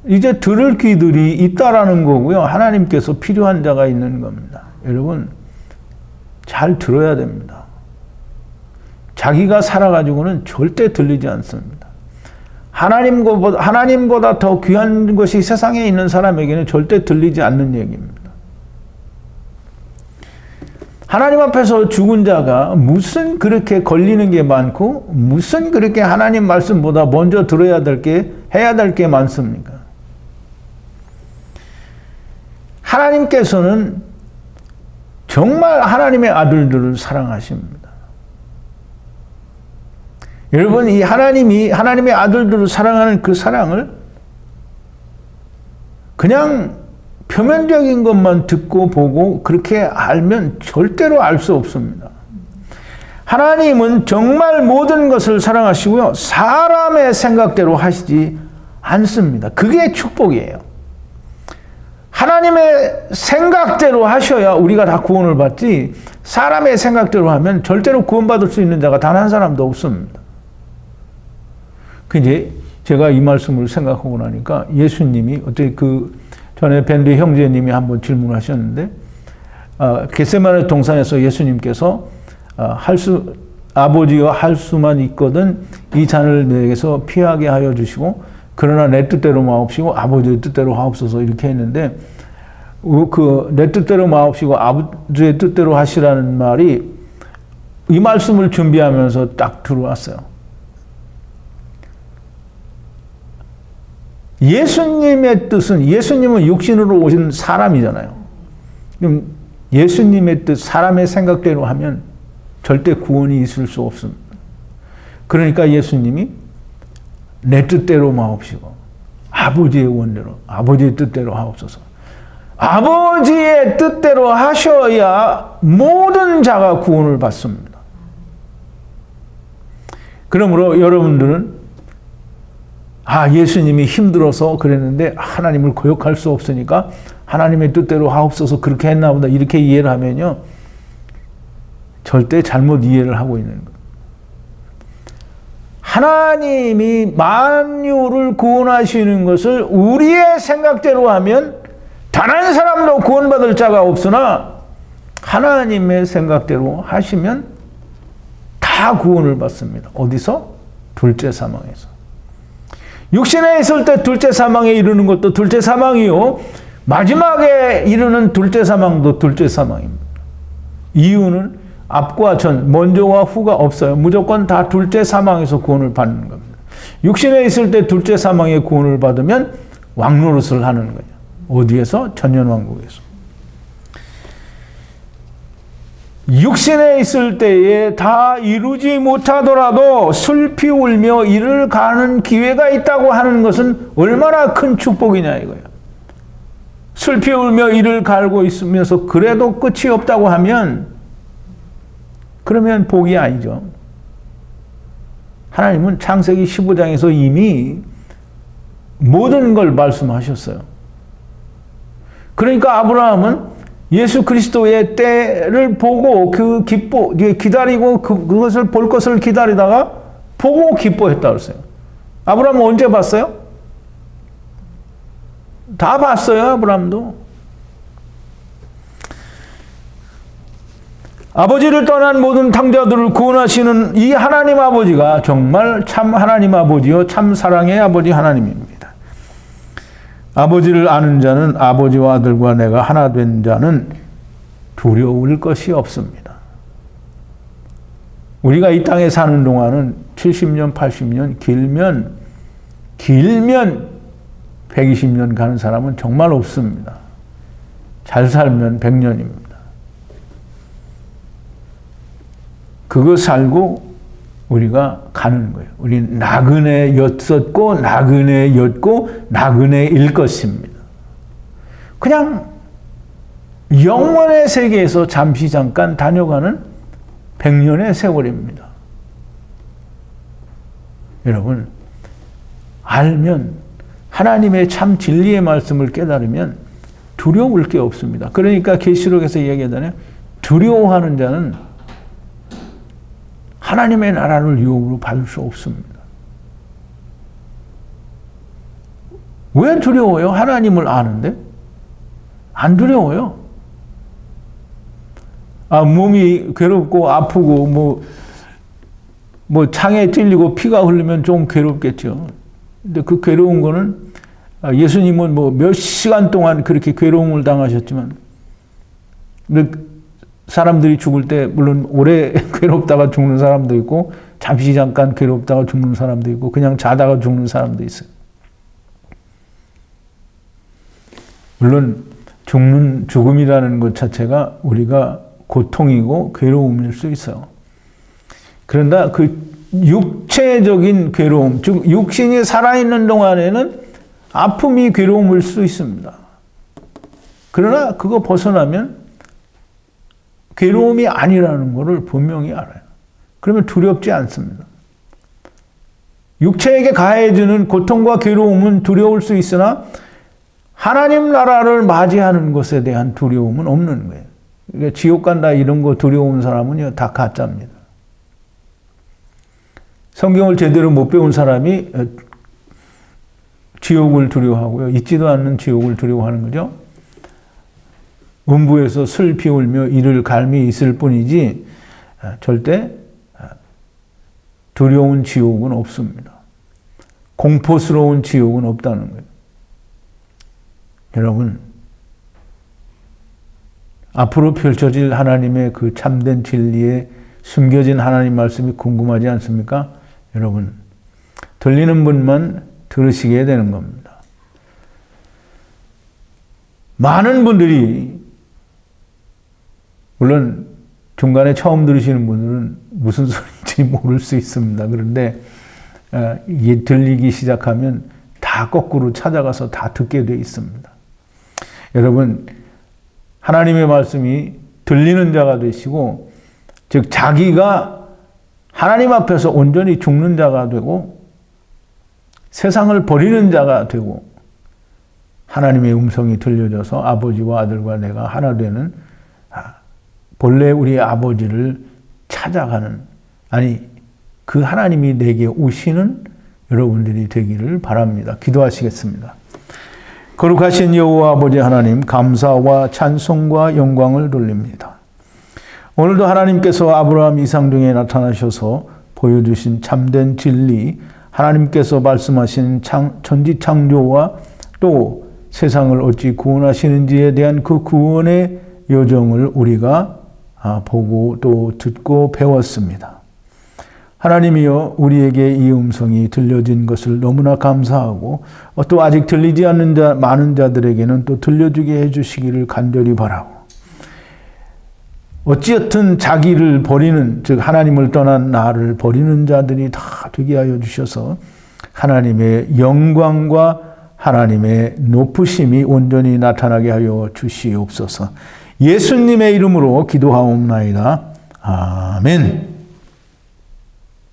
이제 들을 귀들이 있다라는 거고요. 하나님께서 필요한 자가 있는 겁니다. 여러분, 잘 들어야 됩니다. 자기가 살아가지고는 절대 들리지 않습니다. 하나님보다 더 귀한 것이 세상에 있는 사람에게는 절대 들리지 않는 얘기입니다. 하나님 앞에서 죽은 자가 무슨 그렇게 걸리는 게 많고, 무슨 그렇게 하나님 말씀보다 먼저 들어야 될 게, 해야 될 게 많습니까? 하나님께서는 정말 하나님의 아들들을 사랑하십니다. 여러분, 이 하나님의 아들들을 사랑하는 그 사랑을 그냥 표면적인 것만 듣고 보고 그렇게 알면 절대로 알 수 없습니다. 하나님은 정말 모든 것을 사랑하시고요. 사람의 생각대로 하시지 않습니다. 그게 축복이에요. 하나님의 생각대로 하셔야 우리가 다 구원을 받지, 사람의 생각대로 하면 절대로 구원받을 수 있는 자가 단 한 사람도 없습니다. 이제 제가 이 말씀을 생각하고 나니까 예수님이 어떻게 전에 밴드 형제님이 한번 질문하셨는데, 겟세마네 동산에서 예수님께서 아버지와 할 수만 있거든 이 잔을 내게서 피하게 하여 주시고, 그러나 내 뜻대로 마옵시고 아버지의 뜻대로 하옵소서, 이렇게 했는데, 내 뜻대로 마옵시고 아버지의 뜻대로 하시라는 말이 이 말씀을 준비하면서 딱 들어왔어요. 예수님의 뜻은, 예수님은 육신으로 오신 사람이잖아요. 그럼 예수님의 뜻, 사람의 생각대로 하면 절대 구원이 있을 수 없습니다. 그러니까 예수님이 내 뜻대로 마옵시고 아버지의 원대로, 아버지의 뜻대로 하옵소서. 아버지의 뜻대로 하셔야 모든 자가 구원을 받습니다. 그러므로 여러분들은 예수님이 힘들어서 그랬는데 하나님을 거역할 수 없으니까 하나님의 뜻대로 하옵소서 그렇게 했나 보다, 이렇게 이해를 하면요, 절대 잘못 이해를 하고 있는 거예요. 하나님이 만유를 구원하시는 것을 우리의 생각대로 하면 단 한 사람도 구원받을 자가 없으나, 하나님의 생각대로 하시면 다 구원을 받습니다. 어디서? 둘째 사망에서. 육신에 있을 때 둘째 사망에 이르는 것도 둘째 사망이요, 마지막에 이르는 둘째 사망도 둘째 사망입니다. 이유는 앞과 전, 먼저와 후가 없어요. 무조건 다 둘째 사망에서 구원을 받는 겁니다. 육신에 있을 때 둘째 사망에 구원을 받으면 왕노릇을 하는 거예요. 어디에서? 천년왕국에서. 육신에 있을 때에 다 이루지 못하더라도 슬피 울며 이를 가는 기회가 있다고 하는 것은 얼마나 큰 축복이냐 이거예요. 슬피 울며 이를 갈고 있으면서 그래도 끝이 없다고 하면, 그러면 복이 아니죠. 하나님은 창세기 15장에서 이미 모든 걸 말씀하셨어요. 그러니까 아브라함은 예수 그리스도의 때를 보고 기다리고 그것을 볼 것을 기다리다가 보고 기뻐했다 그랬어요. 아브라함은 언제 봤어요? 다 봤어요, 아브라함도. 아버지를 떠난 모든 탕자들을 구원하시는 이 하나님 아버지가 정말 참 하나님 아버지요 참 사랑의 아버지 하나님입니다. 아버지를 아는 자는 아버지와 아들과 내가 하나 된 자는 두려울 것이 없습니다. 우리가 이 땅에 사는 동안은 70년, 80년, 길면 120년 가는 사람은 정말 없습니다. 잘 살면 100년입니다. 그거 살고 우리가 가는 거예요. 우리 나그네 였었고 나그네 였고 나그네일 것입니다. 그냥 영원의 세계에서 잠시 잠깐 다녀가는 100년의 세월입니다. 여러분, 알면 하나님의 참 진리의 말씀을 깨달으면 두려울 게 없습니다. 그러니까 계시록에서 이야기하잖아요. 두려워하는 자는 하나님의 나라를 유업으로 받을 수 없습니다. 왜 두려워요? 하나님을 아는데? 안 두려워요. 몸이 괴롭고 아프고 뭐 창에 찔리고 피가 흐르면 좀 괴롭겠죠. 근데 그 괴로운 거는 예수님은 몇 시간 동안 그렇게 괴로움을 당하셨지만 사람들이 죽을 때 물론 오래 괴롭다가 죽는 사람도 있고 잠시 잠깐 괴롭다가 죽는 사람도 있고 그냥 자다가 죽는 사람도 있어요. 물론 죽음이라는 것 자체가 우리가 고통이고 괴로움일 수 있어요. 그런데 그 육체적인 괴로움, 즉 육신이 살아있는 동안에는 아픔이 괴로움일 수 있습니다. 그러나 그거 벗어나면 괴로움이 아니라는 것을 분명히 알아요. 그러면 두렵지 않습니다. 육체에게 가해지는 고통과 괴로움은 두려울 수 있으나 하나님 나라를 맞이하는 것에 대한 두려움은 없는 거예요. 그러니까 지옥 간다 이런 거 두려운 사람은요, 다 가짜입니다. 성경을 제대로 못 배운 사람이 지옥을 두려워하고요. 있지도 않는 지옥을 두려워하는 거죠. 음부에서 슬 피울며 이를 갈미 있을 뿐이지 절대 두려운 지옥은 없습니다. 공포스러운 지옥은 없다는 거예요. 여러분, 앞으로 펼쳐질 하나님의 그 참된 진리에 숨겨진 하나님 말씀이 궁금하지 않습니까? 여러분, 들리는 분만 들으시게 되는 겁니다. 많은 분들이 물론 중간에 처음 들으시는 분들은 무슨 소리인지 모를 수 있습니다. 그런데 이게 들리기 시작하면 다 거꾸로 찾아가서 다 듣게 돼 있습니다. 여러분, 하나님의 말씀이 들리는 자가 되시고 즉 자기가 하나님 앞에서 온전히 죽는 자가 되고 세상을 버리는 자가 되고 하나님의 음성이 들려져서 아버지와 아들과 내가 하나 되는 본래 우리 아버지를 찾아가는 그 하나님이 내게 오시는 여러분들이 되기를 바랍니다. 기도하시겠습니다. 거룩하신 여호와 아버지 하나님, 감사와 찬송과 영광을 돌립니다. 오늘도 하나님께서 아브라함 이상 중에 나타나셔서 보여주신 참된 진리, 하나님께서 말씀하신 천지창조와 또 세상을 어찌 구원하시는지에 대한 그 구원의 여정을 우리가 보고 또 듣고 배웠습니다. 하나님이여, 우리에게 이 음성이 들려진 것을 너무나 감사하고 또 아직 들리지 않는 많은 자들에게는 또 들려주게 해주시기를 간절히 바라고, 어찌여튼 자기를 버리는, 즉 하나님을 떠난 나를 버리는 자들이 다 되게 하여 주셔서 하나님의 영광과 하나님의 높으심이 온전히 나타나게 하여 주시옵소서. 예수님의 이름으로 기도하옵나이다. 아멘.